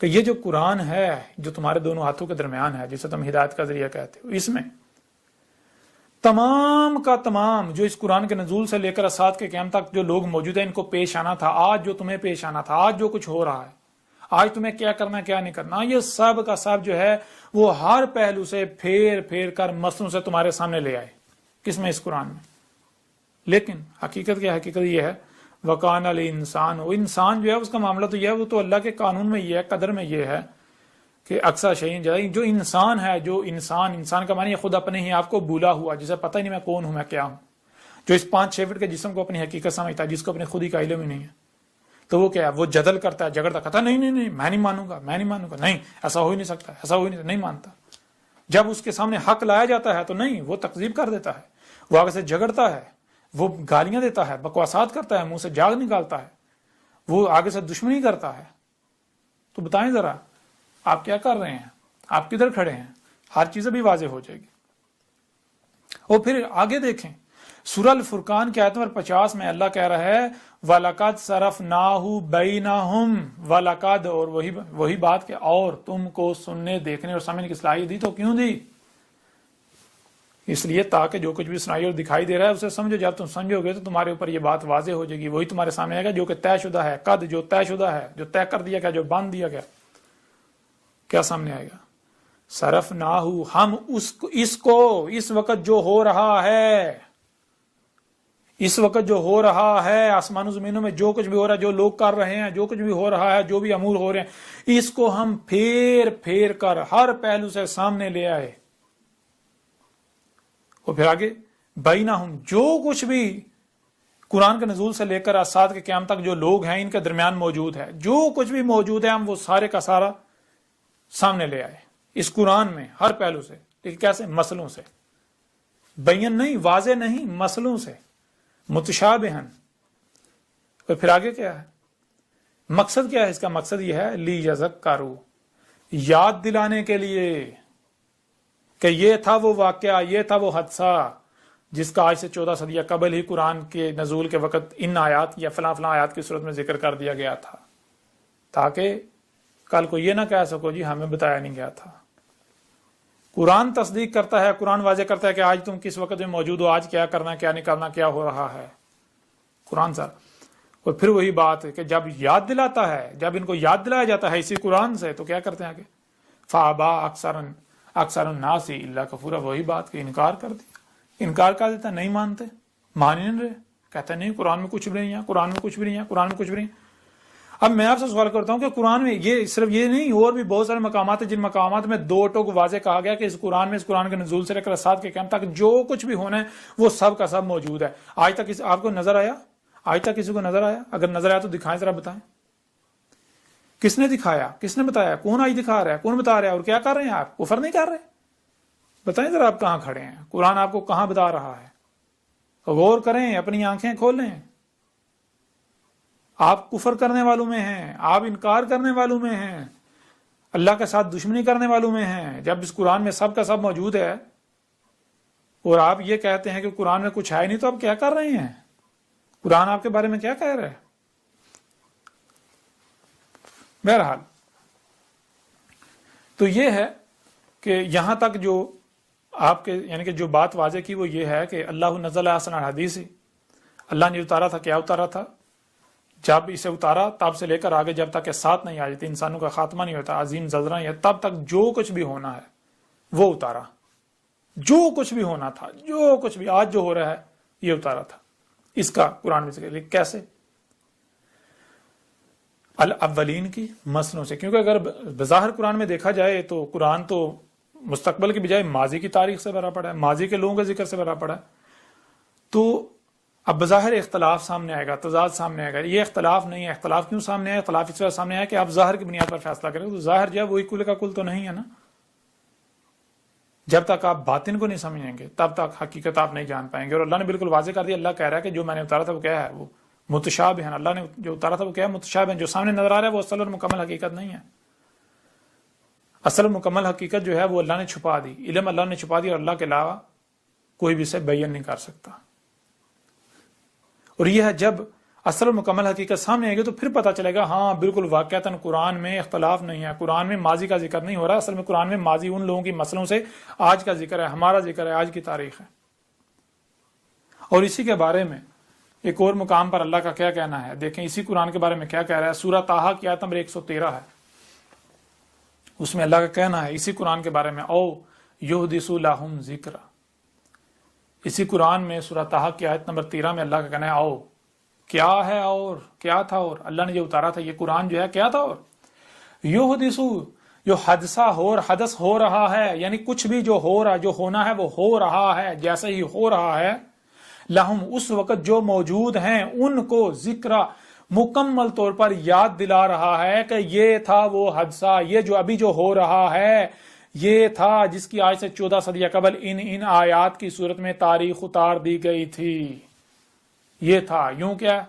کہ یہ جو قرآن ہے جو تمہارے دونوں ہاتھوں کے درمیان ہے، جسے تم ہدایت کا ذریعہ کہتے ہو، اس میں تمام کا تمام جو اس قرآن کے نزول سے لے کر اسات کے قیام تک جو لوگ موجود ہیں ان کو پیش آنا تھا، آج جو تمہیں پیش آنا تھا، آج جو کچھ ہو رہا ہے، آج تمہیں کیا کرنا کیا نہیں کرنا، یہ سب کا سب جو ہے وہ ہر پہلو سے پھیر پھیر کر مسلوں سے تمہارے سامنے لے آئے. کس میں؟ اس قرآن میں. لیکن حقیقت کیا؟ حقیقت یہ ہے وَقَانَ الْإِنسَانُ، وہ انسان جو ہے اس کا معاملہ تو یہ ہے، وہ تو اللہ کے قانون میں یہ ہے، قدر میں یہ ہے کہ اکثر شیئن جدل. جو انسان ہے، جو انسان کا معنی ہے خود اپنے ہی آپ کو بھولا ہوا، جسے پتہ ہی نہیں میں کون ہوں، میں کیا ہوں، جو اس 5-6 فٹ کے جسم کو اپنی حقیقت سمجھتا ہے، جس کو اپنی خودی کا علم ہی نہیں ہے. تو وہ کیا ہے؟ وہ جدل کرتا ہے، جھگڑتا، کہتا ہے نہیں میں نہیں مانوں گا، نہیں ایسا ہو ہی نہیں سکتا، ایسا ہو ہی نہیں مانتا. جب اس کے سامنے حق لایا جاتا ہے تو نہیں، وہ تکذیب کر دیتا ہے، وہ آگے سے جھگڑتا ہے، وہ گالیاں دیتا ہے، بکواسات کرتا ہے، منہ سے جاگ نکالتا ہے، وہ آگے سے دشمنی کرتا ہے. تو بتائیں ذرا آپ کیا کر رہے ہیں، آپ کدھر کھڑے ہیں؟ ہر چیز بھی واضح ہو جائے گی. اور پھر آگے دیکھیں سورہ الفرقان کی آیت نمبر 50 میں اللہ کہہ رہا ہے وَلَقَدْ صَرَفْنَاهُ بَيْنَهُمْ وَلَقَدْ، اور وہی بات کہ اور تم کو سننے دیکھنے اور سمجھنے کی صلاحیت دی، تو کیوں دی؟ اس لیے تاکہ جو کچھ بھی سنائی اور دکھائی دے رہا ہے اسے سمجھو، جب تم سمجھو گے تو تمہارے اوپر یہ بات واضح ہو جائے گی، وہی تمہارے سامنے آئے گا جو کہ طے شدہ ہے، قد جو طے شدہ ہے، جو طے کر دیا گیا، جو باندھ دیا گیا، کیا سامنے آئے گا؟ صرفناہ، ہم اس وقت جو ہو رہا ہے، اس وقت جو ہو رہا ہے آسمان و زمینوں میں جو کچھ بھی ہو رہا ہے، جو لوگ کر رہے ہیں، جو کچھ بھی ہو رہا ہے، جو بھی امور ہو رہے ہیں، اس کو ہم پھیر پھیر کر ہر پہلو سے سامنے لے آئے۔ اور پھر آگے بینہم، جو کچھ بھی قرآن کے نزول سے لے کر اسات کے قیام تک جو لوگ ہیں ان کے درمیان موجود ہے، جو کچھ بھی موجود ہے ہم وہ سارے کا سارا سامنے لے آئے اس قرآن میں ہر پہلو سے۔ لیکن کیسے؟ مسئلوں سے، بین نہیں، واضح نہیں، مسئلوں سے، متشابہن۔ اور پھر آگے کیا ہے؟ مقصد کیا ہے اس کا؟ مقصد یہ ہے لیذکروا، یاد دلانے کے لیے کہ یہ تھا وہ واقعہ، یہ تھا وہ حادثہ جس کا آج سے 14 صدیہ قبل ہی قرآن کے نزول کے وقت ان آیات یا فلاں فلاں آیات کی صورت میں ذکر کر دیا گیا تھا، تاکہ کل کو یہ نہ کہہ سکو جی ہمیں بتایا نہیں گیا تھا۔ قرآن تصدیق کرتا ہے، قرآن واضح کرتا ہے کہ آج تم کس وقت میں موجود ہو، آج کیا کرنا، کیا نہیں کرنا، کیا ہو رہا ہے قرآن سر۔ اور پھر وہی بات ہے کہ جب یاد دلاتا ہے، جب ان کو یاد دلایا جاتا ہے اسی قرآن سے، تو کیا کرتے ہیں آگے؟ فَأَبَىٰ اکثر الناس الا کفورا، وہی بات کہ انکار کر دیا، انکار کر دیتا، نہیں مانتے، مان ہی نہیں رہے، کہتے ہیں نہیں قرآن میں کچھ بھی نہیں ہے، قرآن میں کچھ بھی نہیں ہے، قرآن میں کچھ بھی نہیں ہے۔ اب میں آپ سے سوال کرتا ہوں کہ قرآن میں یہ صرف یہ نہیں، اور بھی بہت سارے مقامات ہیں جن مقامات میں دو ٹوک واضح کہا گیا کہ اس قرآن میں، اس قرآن کے نزول سے لے کر اسات کے قیام تک جو کچھ بھی ہونا ہے وہ سب کا سب موجود ہے۔ آج تک آپ کو نظر آیا؟ آج تک کسی کو نظر آیا؟ اگر نظر آیا تو دکھائیں، ذرا بتائیں کس نے دکھایا، کس نے بتایا، کون آج دکھا رہا ہے، کون بتا رہا ہے، اور کیا کر رہے ہیں آپ؟ کفر نہیں کر رہے؟ بتائیں ذرا آپ کہاں کھڑے ہیں، قرآن آپ کو کہاں بتا رہا ہے؟ غور کریں، اپنی آنکھیں کھولیں۔ آپ کفر کرنے والوں میں ہیں، آپ انکار کرنے والوں میں ہیں، اللہ کے ساتھ دشمنی کرنے والوں میں ہیں، جب اس قرآن میں سب کا سب موجود ہے اور آپ یہ کہتے ہیں کہ قرآن میں کچھ ہے نہیں، تو آپ کیا کر رہے ہیں؟ قرآن آپ کے بارے میں کیا کہہ رہا ہے؟ بہرحال تو یہ ہے کہ یہاں تک جو آپ کے یعنی کہ جو بات واضح کی وہ یہ ہے کہ اللہ نزل احسن الحدیث، اللہ نے اتارا تھا، کیا اتارا تھا؟ جب اسے اتارا تب سے لے کر آگے جب تک کہ ساتھ نہیں آ جاتی، انسانوں کا خاتمہ نہیں ہوتا، عظیم زلزلہ نہیں ہے، تب تک جو کچھ بھی ہونا ہے وہ اتارا، جو کچھ بھی ہونا تھا، جو کچھ بھی آج جو ہو رہا ہے یہ اتارا تھا، اس کا قرآن میں ذکر۔ کیسے؟ الاولین کی مسلوں سے، کیونکہ اگر بظاہر قرآن میں دیکھا جائے تو قرآن تو مستقبل کی بجائے ماضی کی تاریخ سے بھرا پڑا ہے، ماضی کے لوگوں کے ذکر سے بھرا پڑا ہے، تو اب بظاہر اختلاف سامنے آئے گا، تضاد سامنے آئے گا۔ یہ اختلاف نہیں ہے، اختلاف کیوں سامنے آئے؟ اختلاف اس وجہ سامنے آیا کہ آپ ظاہر کی بنیاد پر فیصلہ کریں، تو ظاہر جو ہے وہی کل کا کل تو نہیں ہے نا۔ جب تک آپ باطن کو نہیں سمجھیں گے تب تک حقیقت آپ نہیں جان پائیں گے۔ اور اللہ نے بالکل واضح کر دیا، اللہ کہہ رہا ہے کہ جو میں نے اتارا تھا وہ کیا ہے؟ وہ متشابہ ہے۔ اللہ نے جو اتارا تھا وہ کیا ہے؟ متشابہ ہے۔ جو سامنے نظر آ رہا ہے وہ اصل اور مکمل حقیقت نہیں ہے۔ اصل مکمل حقیقت جو ہے وہ اللہ نے چھپا دی، علم اللہ نے چھپا دیا، اور اللہ کے علاوہ کوئی بھی اسے بیان نہیں کر سکتا۔ اور یہ ہے جب اصل اور مکمل حقیقت سامنے آئے گی تو پھر پتہ چلے گا ہاں بالکل واقعتاً قرآن میں اختلاف نہیں ہے، قرآن میں ماضی کا ذکر نہیں ہو رہا، اصل میں قرآن میں ماضی ان لوگوں کی مسئلوں سے آج کا ذکر ہے، ہمارا ذکر ہے، آج کی تاریخ ہے۔ اور اسی کے بارے میں ایک اور مقام پر اللہ کا کیا کہنا ہے، دیکھیں اسی قرآن کے بارے میں کیا کہہ رہا ہے۔ سورہ طٰہٰ کی آیت نمبر 113 ہے، اس میں اللہ کا کہنا ہے اسی قرآن کے بارے میں، او یحدث لہم ذکرا۔ اسی قرآن میں سورہ طٰہٰ کی آیت نمبر 13 میں اللہ کا کہنا ہے او کیا ہے، اور کیا تھا، اور اللہ نے جو اتارا تھا یہ قرآن جو ہے کیا تھا، اور یحدث جو حدث ہو رہا ہے، یعنی کچھ بھی جو ہو رہا، جو ہونا ہے وہ ہو رہا ہے، جیسے ہی ہو رہا ہے، لہم اس وقت جو موجود ہیں ان کو ذکرا مکمل طور پر یاد دلا رہا ہے کہ یہ تھا وہ حادثہ، یہ جو ابھی جو ہو رہا ہے یہ تھا جس کی آج سے 14 صدیہ قبل ان آیات کی صورت میں تاریخ اتار دی گئی تھی۔ یہ تھا، یوں کیا،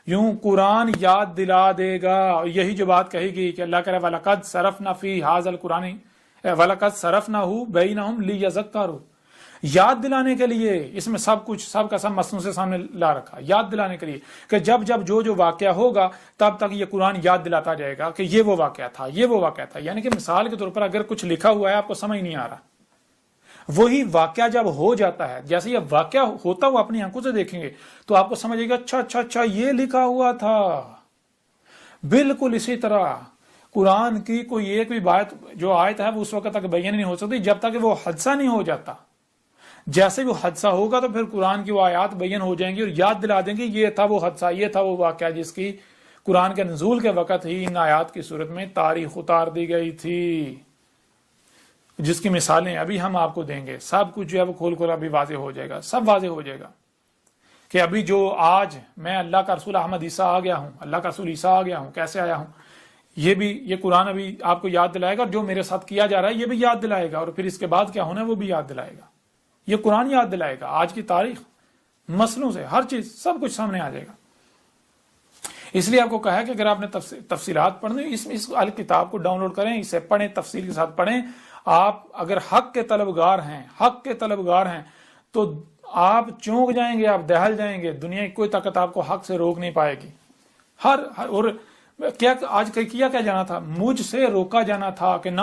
یوں قرآن یاد دلا دے گا۔ یہی جو بات کہی گئی کہ اللہ کہہ رہا ہے وَلَقَدْ صَرَفْنَا فِي هَٰذَا الْقُرْآنِ وَلَقَدْ صَرَفْنَاهُ بَيْنَهُمْ لِيَذَّكَّرُوا، یاد دلانے کے لیے اس میں سب کچھ سب کا سب مصنوع سے سامنے لا رکھا، یاد دلانے کے لیے کہ جب جب جو واقعہ ہوگا تب تک یہ قرآن یاد دلاتا جائے گا کہ یہ وہ واقعہ تھا، یہ وہ واقعہ تھا. یعنی کہ مثال کے طور پر اگر کچھ لکھا ہوا ہے آپ کو سمجھ نہیں آ رہا، وہی واقعہ جب ہو جاتا ہے، جیسے یہ واقعہ ہوتا ہوا اپنی آنکھوں سے دیکھیں گے تو آپ کو سمجھے گا اچھا اچھا اچھا یہ لکھا ہوا تھا. بالکل اسی طرح قرآن کی کوئی ایک بھی بات جو آیت ہے وہ اس وقت تک بیان نہیں ہو سکتی جب تک وہ حادثہ نہیں ہو جاتا. جیسے وہ حادثہ ہوگا تو پھر قرآن کی وہ آیات بیان ہو جائیں گی اور یاد دلا دیں گے یہ تھا وہ حادثہ، یہ تھا وہ واقعہ جس کی قرآن کے نزول کے وقت ہی ان آیات کی صورت میں تاریخ اتار دی گئی تھی، جس کی مثالیں ابھی ہم آپ کو دیں گے. سب کچھ جو ہے وہ کھول کھول ابھی واضح ہو جائے گا، سب واضح ہو جائے گا کہ ابھی جو آج میں اللہ کا رسول احمد عیسیٰ آ گیا ہوں، اللہ کا رسول عیسیٰ آ گیا ہوں، کیسے آیا ہوں، یہ قرآن ابھی آپ کو یاد دلائے گا، اور جو میرے ساتھ کیا جا رہا ہے یہ بھی یاد دلائے گا، اور پھر اس کے بعد کیا ہونا ہے وہ بھی یاد دلائے گا. یہ قرآن یاد دلائے گا، آج کی تاریخ مسئلوں سے ہر چیز سب کچھ سامنے آ جائے گا. اس لیے آپ کو کہا ہے کہ اگر آپ نے تفصیلات پڑھنی اس کتاب کو ڈاؤن لوڈ کریں، اسے پڑھیں، تفصیل کے ساتھ پڑھیں. آپ اگر حق کے طلبگار ہیں تو آپ چونک جائیں گے، آپ دہل جائیں گے، دنیا کی کوئی طاقت آپ کو حق سے روک نہیں پائے گی. اور کیا آج کیا جانا تھا، مجھ سے روکا جانا تھا کہ نہ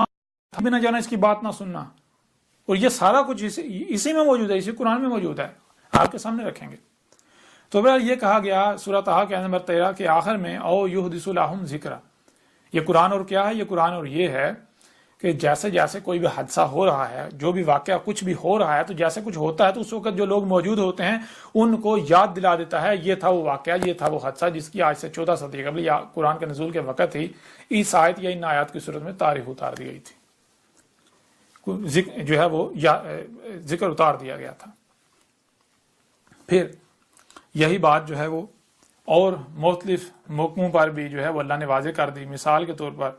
جانا، اس کی بات نہ سننا، اور یہ سارا کچھ اسی میں موجود ہے، اسی قرآن میں موجود ہے، آپ کے سامنے رکھیں گے. تو بہرحال یہ کہا گیا سورۃ طٰہٰ کے نمبر 13 کے آخر میں او یحدث لہم ذکرا. یہ قرآن اور کیا ہے، یہ قرآن اور یہ ہے کہ جیسے جیسے کوئی بھی حادثہ ہو رہا ہے، جو بھی واقعہ کچھ بھی ہو رہا ہے، تو جیسے کچھ ہوتا ہے تو اس وقت جو لوگ موجود ہوتے ہیں ان کو یاد دلا دیتا ہے یہ تھا وہ واقعہ، یہ تھا وہ حادثہ جس کی آج سے 14 صدی قبل یا قرآن کے نزول کے وقت ہی اس آیت یا ان آیات کی صورت میں تاریخ اتار دی گئی تھی، جو ہے وہ ذکر اتار دیا گیا تھا. پھر یہی بات جو ہے وہ اور مختلف موقعوں پر بھی جو ہے وہ اللہ نے واضح کر دی. مثال کے طور پر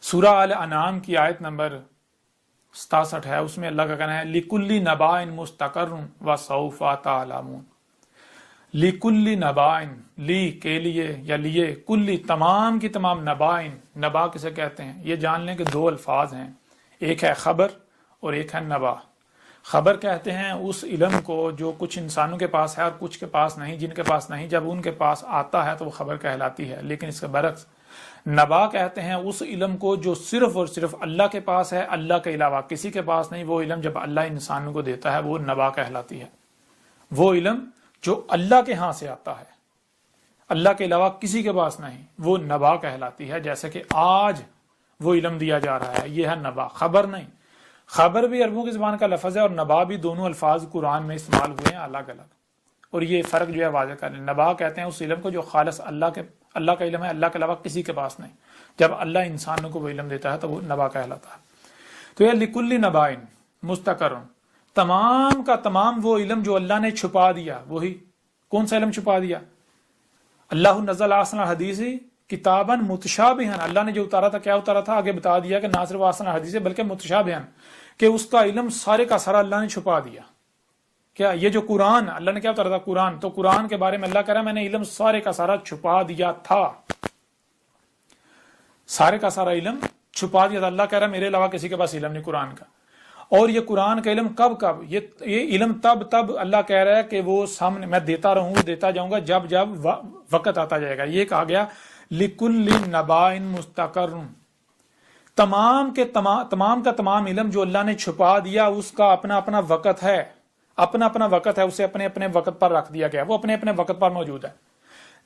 سورہ الانعام کی آیت نمبر 67 ہے، اس میں اللہ کا کہنا ہے لِكُلِّ نَبَأٍ مُسْتَقَرٌ وَسَوْفَ تَعْلَمُونَ. لِكُلِّ نَبَأٍ، لی کے لیے یا لیے، کلی تمام کی تمام، نبائن، نبا کسے کہتے ہیں یہ جان لیں کہ دو الفاظ ہیں، ایک ہے خبر اور ایک ہے نبا. خبر کہتے ہیں اس علم کو جو کچھ انسانوں کے پاس ہے اور کچھ کے پاس نہیں، جن کے پاس نہیں، جب ان کے پاس آتا ہے تو وہ خبر کہلاتی ہے. لیکن اس کے برعکس نبا کہتے ہیں اس علم کو جو صرف اور صرف اللہ کے پاس ہے، اللہ کے علاوہ کسی کے پاس نہیں. وہ علم جب اللہ انسانوں کو دیتا ہے وہ نبا کہلاتی ہے. وہ علم جو اللہ کے ہاں سے آتا ہے، اللہ کے علاوہ کسی کے پاس نہیں، وہ نبا کہلاتی ہے. جیسے کہ آج وہ علم دیا جا رہا ہے، یہ ہے نبا، خبر نہیں. خبر بھی عربوں کی زبان کا لفظ ہے اور نبا بھی، دونوں الفاظ قرآن میں استعمال ہوئے ہیں الگ الگ، اور یہ فرق جو ہے واضح کر لیں. نبا کہتے ہیں اس علم کو جو خالص اللہ کا علم ہے، اللہ کے علاوہ کسی کے پاس نہیں. جب اللہ انسانوں کو وہ علم دیتا ہے تو وہ نبا کہلاتا ہے. تو یہ لِكُلِّ نَبَأٍ مُسْتَقَرٌ، تمام کا تمام وہ علم جو اللہ نے چھپا دیا. وہی کون سا علم چھپا دیا؟ اللہ نزل احسن الحدیث کتاباً متشابہاً، اللہ نے جو اتارا تھا کیا اتارا تھا، آگے بتا دیا کہ نہ صرف احسن الحدیث بلکہ متشابہاً، کہ اس کا علم سارے کا سارا اللہ نے چھپا دیا. کیا یہ جو قرآن اللہ نے کیا اتارا تھا، قرآن، تو قرآن کے بارے میں اللہ کہہ رہا ہے میں نے علم سارے کا سارا چھپا دیا تھا، سارے کا سارا علم چھپا دیا تھا. اللہ کہہ رہا ہے میرے علاوہ کسی کے پاس علم نہیں قرآن کا. اور یہ قرآن کا علم کب یہ علم تب اللہ کہہ رہا ہے کہ وہ سامنے میں دیتا رہوں گا، دیتا جاؤں گا جب وقت آتا جائے گا. یہ کہا گیا لِكُلِّ نَبَأٍ مُسْتَقَرٌ، تمام کا تمام علم جو اللہ نے چھپا دیا اس کا اپنا اپنا وقت ہے، اپنا وقت ہے، اسے اپنے اپنے وقت پر رکھ دیا گیا، وہ اپنے اپنے وقت پر موجود ہے.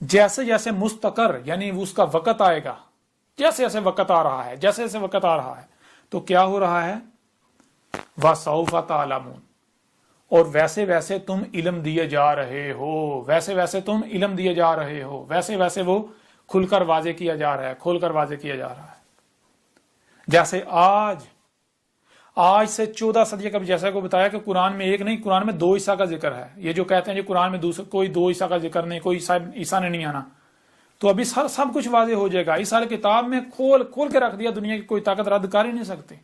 جیسے جیسے مستقر یعنی اس کا وقت آئے گا، جیسے جیسے وقت آ رہا ہے، جیسے جیسے وقت آ رہا ہے تو کیا ہو رہا ہے، وَسَوْفَ تَعْلَمُونَ، اور ویسے ویسے تم علم دیے جا رہے ہو، ویسے ویسے تم علم دیے جا رہے ہو، ویسے ویسے وہ کھل کر واضح کیا جا رہا ہے، کھول کر واضح کیا جا رہا ہے. جیسے آج سے 14 صدی قبل جیسا کو بتایا کہ قرآن میں ایک نہیں، قرآن میں 2 عیسیٰ کا ذکر ہے. یہ جو کہتے ہیں کہ قرآن میں کوئی 2 عیسیٰ کا ذکر نہیں، کوئی عیسیٰ نے نہیں آنا، تو ابھی سب کچھ واضح ہو جائے گا. اس سارے کتاب میں کھول کے رکھ دیا، دنیا کی کوئی طاقت رد کر ہی نہیں سکتی،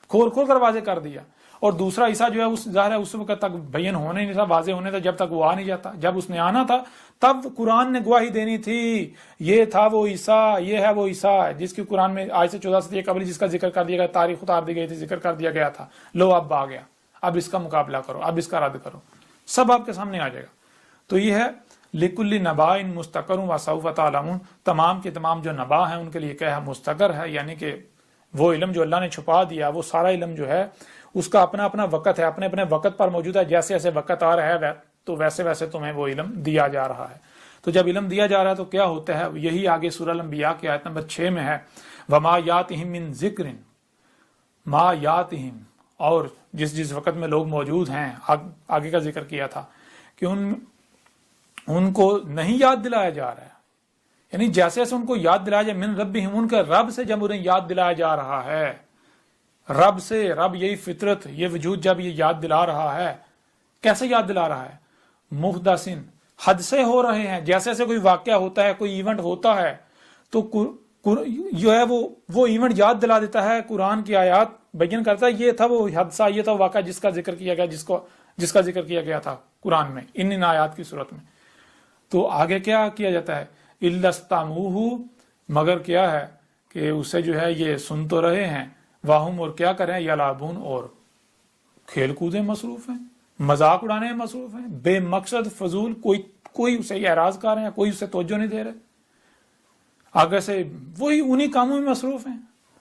کھول کر واضح کر دیا. اور دوسرا عیسیٰ جو ہے ظاہر ہے اس وقت تک بیان ہونے نہیں تھا، واضح ہونے تھا جب تک وہ آ نہیں جاتا. جب اس نے آنا تھا تب قرآن نے گواہی دینی تھی یہ تھا وہ عیسیٰ، یہ ہے وہ عیسیٰ جس کی قرآن میں آج سے 14 صدی قبل جس کا ذکر کر دیا گیا، تاریخ اتار دی گئی تھی، ذکر کر دیا گیا تھا. لو اب آ گیا، اب اس کا مقابلہ کرو، اب اس کا رد کرو، سب آپ کے سامنے آ جائے گا۔ تو یہ ہے لِكُلِّ نَبَاءٍ مُسْتَقَرٌ وَسَوْفَ تَعْلَمُونَ، تمام کے تمام جو نبا ہیں ان کے لیے کیا ہے؟ مستقر ہے، یعنی کہ وہ علم جو اللہ نے چھپا دیا، وہ سارا علم جو ہے اس کا اپنا اپنا وقت ہے، اپنے اپنے وقت پر موجود ہے، جیسے جیسے وقت آ رہا ہے تو ویسے ویسے تمہیں وہ علم دیا جا رہا ہے۔ تو جب علم دیا جا رہا ہے تو کیا ہوتا ہے؟ یہی آگے سورہ الانبیاء کی آیت نمبر 6 میں ہے، وَمَا يَأْتِهِم مِّن ذِكْرٍ مَا يَأْتِهِم، اور جس وقت میں لوگ موجود ہیں، آگے کا ذکر کیا تھا کہ ان کو نہیں یاد دلایا جا رہا ہے، یعنی جیسے جیسے ان کو یاد دلایا جائے، من ربہم، ان کے رب سے جب انہیں یاد دلایا جا رہا ہے، رب سے، رب یہی فطرت، یہ وجود جب یہ یاد دلا رہا ہے، کیسے یاد دلا رہا ہے؟ محدثن، حد سے ہو رہے ہیں، جیسے جیسے کوئی واقعہ ہوتا ہے، کوئی ایونٹ ہوتا ہے تو جو ہے وہ ایونٹ یاد دلا دیتا ہے، قرآن کی آیات بیان کرتا ہے یہ تھا وہ حادثہ، یہ تھا واقعہ جس کا ذکر کیا گیا، جس کا ذکر کیا گیا تھا قرآن میں ان آیات کی صورت میں۔ تو آگے کیا کیا جاتا ہے؟ اِلَّا اسْتَمَعُوهُ، مگر کیا ہے کہ اسے جو ہے یہ سن تو رہے ہیں، واہم، اور کیا کریں؟ یلعبون، اور کھیل کودیں مصروف ہیں، مذاق اڑانے میں مصروف ہیں، بے مقصد فضول، کوئی اسے اعراض کر رہے ہیں، کوئی اسے توجہ نہیں دے رہے، آگے سے وہی انہی کاموں میں مصروف ہیں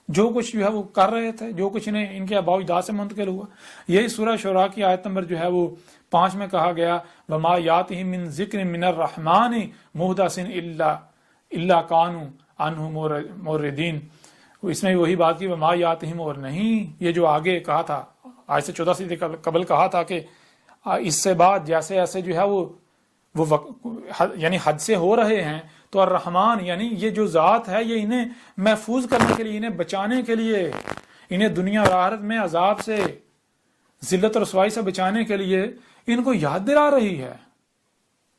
جو کچھ جو ہے وہ کر رہے تھے، جو کچھ انہیں ان کے آباء و اجداد سے منتقل ہوا۔ یہی سورہ شعراء کی آیت نمبر جو ہے وہ 5 میں کہا گیا، وَمَا يَأْتِهِم مِّن ذِكْرٍ مِّنَ الرَّحْمَٰنِ مُحْدَثٍ إِلَّا كَانُوا عَنْهُ مُعْرِضِينَ۔ اس میں وہی بات کی، وَمَا يَأْتِهِم، اور نہیں، یہ جو آگے کہا تھا آج سے 14 سال قبل کہا تھا کہ اس سے بعد جیسے ایسے جو ہے وہ یعنی حد سے ہو رہے ہیں، تو الرحمن یعنی یہ جو ذات ہے یہ انہیں محفوظ کرنے کے لیے، انہیں بچانے کے لیے، انہیں دنیا اور آخرت میں عذاب سے، ذلت اور رسوائی سے بچانے کے لیے ان کو یاد دلا رہی ہے۔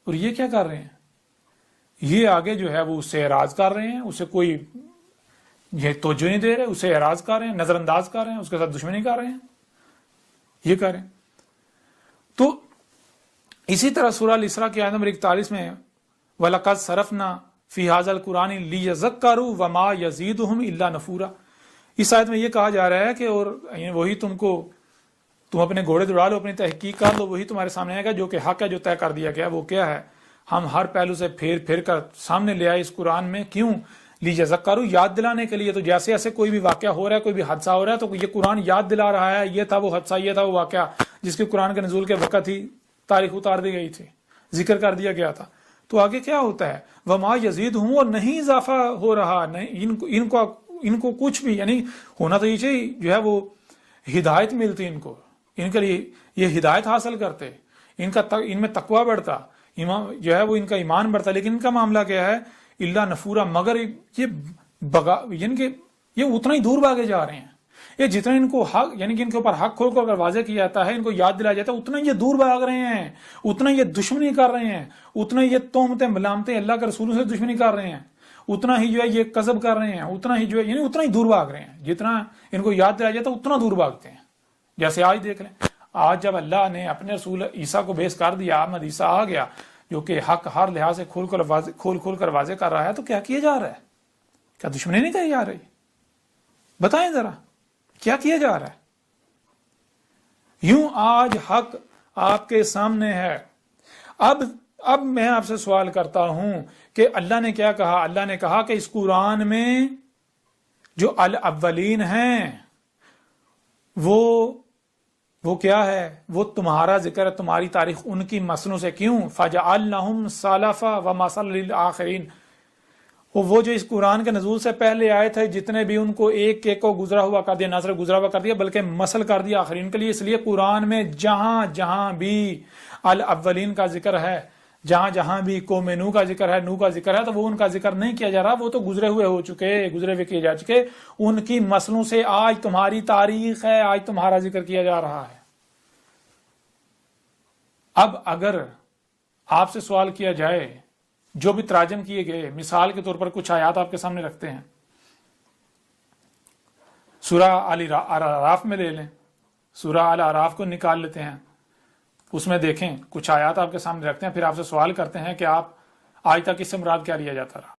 اور یہ کیا کر رہے ہیں؟ یہ آگے جو ہے وہ اس سے اعراض کر رہے ہیں، اسے کوئی یہ توجہ نہیں دے رہے، اسے اعراض کر رہے ہیں، نظر انداز کر رہے ہیں، اس کے ساتھ دشمنی کر رہے ہیں، یہ کر رہے ہیں۔ تو اسی طرح سورہ الاسراء کی آیت نمبر 41 میں، وَلَقَدْ صَرَفْنَا فِي هَذَا الْقُرْآنِ لِيَذَّكَّرُوا وَمَا يَزِيدُهُمْ إِلَّا نُفُورًا۔ اس آیت میں یہ کہا جا رہا ہے کہ اور وہی تم اپنے گھوڑے دوڑا لو، اپنی تحقیق کر لو، وہی تمہارے سامنے آئے گا جو کہ حق ہے، جو طے کر دیا گیا۔ وہ کیا ہے؟ ہم ہر پہلو سے پھیر کر سامنے لے آئے اس قرآن میں، کیوں؟ لیذکروا، یاد دلانے کے لیے۔ تو جیسے ایسے کوئی بھی واقعہ ہو رہا ہے، کوئی بھی حادثہ ہو رہا ہے، تو یہ قرآن یاد دلا رہا ہے یہ تھا وہ حادثہ، یہ تھا وہ واقعہ جس کے قرآن کے نزول کے وقت ہی تاریخ اتار دی گئی تھی، ذکر کر دیا گیا تھا۔ تو آگے کیا ہوتا ہے؟ وما یزیدہم، اور نہیں اضافہ ہو رہا، نہیں ان کو کچھ بھی، یعنی ہونا تو یہ چاہیے جو ہے وہ ہدایت ملتی ان کو، ان کے لیے یہ ہدایت حاصل کرتے، ان میں تقوی بڑھتا، جو ہے وہ ان کا ایمان بڑھتا، لیکن ان کا معاملہ کیا ہے؟ الا نفورا، مگر یعنی کہ یہ اتنا ہی دور بھاگے جا رہے ہیں، یہ جتنا ان کو حق، یعنی کہ ان کے اوپر حق کھول کر واضح کیا جاتا ہے، ان کو یاد دلایا جاتا ہے، اتنا یہ دور بھاگ رہے ہیں، اتنا یہ دشمنی کر رہے ہیں، اتنا یہ تہمتیں ملامتیں اللہ کے رسولوں سے دشمنی کر رہے ہیں، اتنا ہی جو ہے یہ کذب کر رہے ہیں، اتنا ہی جو ہے یعنی اتنا ہی دور بھاگ رہے ہیں، جتنا ان کو یاد دلایا جاتا ہے اتنا دور بھاگتے ہیں۔ جیسے آج دیکھ لیں، آج جب اللہ نے اپنے رسول عیسیٰ کو بیس کر دیا، احمد عیسیٰ آ گیا جو کہ حق ہر لحاظ سے کھول کر واضح کر رہا ہے، تو کیا کیا جا رہا ہے؟ کیا دشمنی نہیں کہی جا رہی؟ بتائیں ذرا کیا کیا جا رہا ہے؟ یوں آج حق آپ کے سامنے ہے۔ اب میں آپ سے سوال کرتا ہوں کہ اللہ نے کیا کہا؟ اللہ نے کہا کہ اس قرآن میں جو الاولین ہیں وہ کیا ہے؟ وہ تمہارا ذکر ہے، تمہاری تاریخ ان کی مسنوں سے۔ کیوں؟ فَجَعَلْنَهُمْ سَلَفًا وَمَثَلًا لِلْآخِرِينَ۔ وہ جو اس قرآن کے نزول سے پہلے آئے تھے، جتنے بھی ان کو ایک کو گزرا ہوا کر دیا، نہ صرف گزرا ہوا کر دیا بلکہ مثل کر دیا آخرین کے لیے۔ اس لیے قرآن میں جہاں بھی الاولین کا ذکر ہے، جہاں بھی قوم نوح کا ذکر ہے، نوح کا ذکر ہے، تو وہ ان کا ذکر نہیں کیا جا رہا، وہ تو گزرے ہوئے کیے جا چکے، ان کی مسلوں سے آج تمہاری تاریخ ہے، آج تمہارا ذکر کیا جا رہا ہے۔ اب اگر آپ سے سوال کیا جائے، جو بھی تراجم کیے گئے، مثال کے طور پر کچھ آیات آپ کے سامنے رکھتے ہیں، سورہ الاعراف میں لے لیں، سورہ الاعراف کو نکال لیتے ہیں، اس میں دیکھیں کچھ آیات آپ کے سامنے رکھتے ہیں، پھر آپ سے سوال کرتے ہیں کہ آپ آج تک اس سے مراد کیا لیا جاتا رہا؟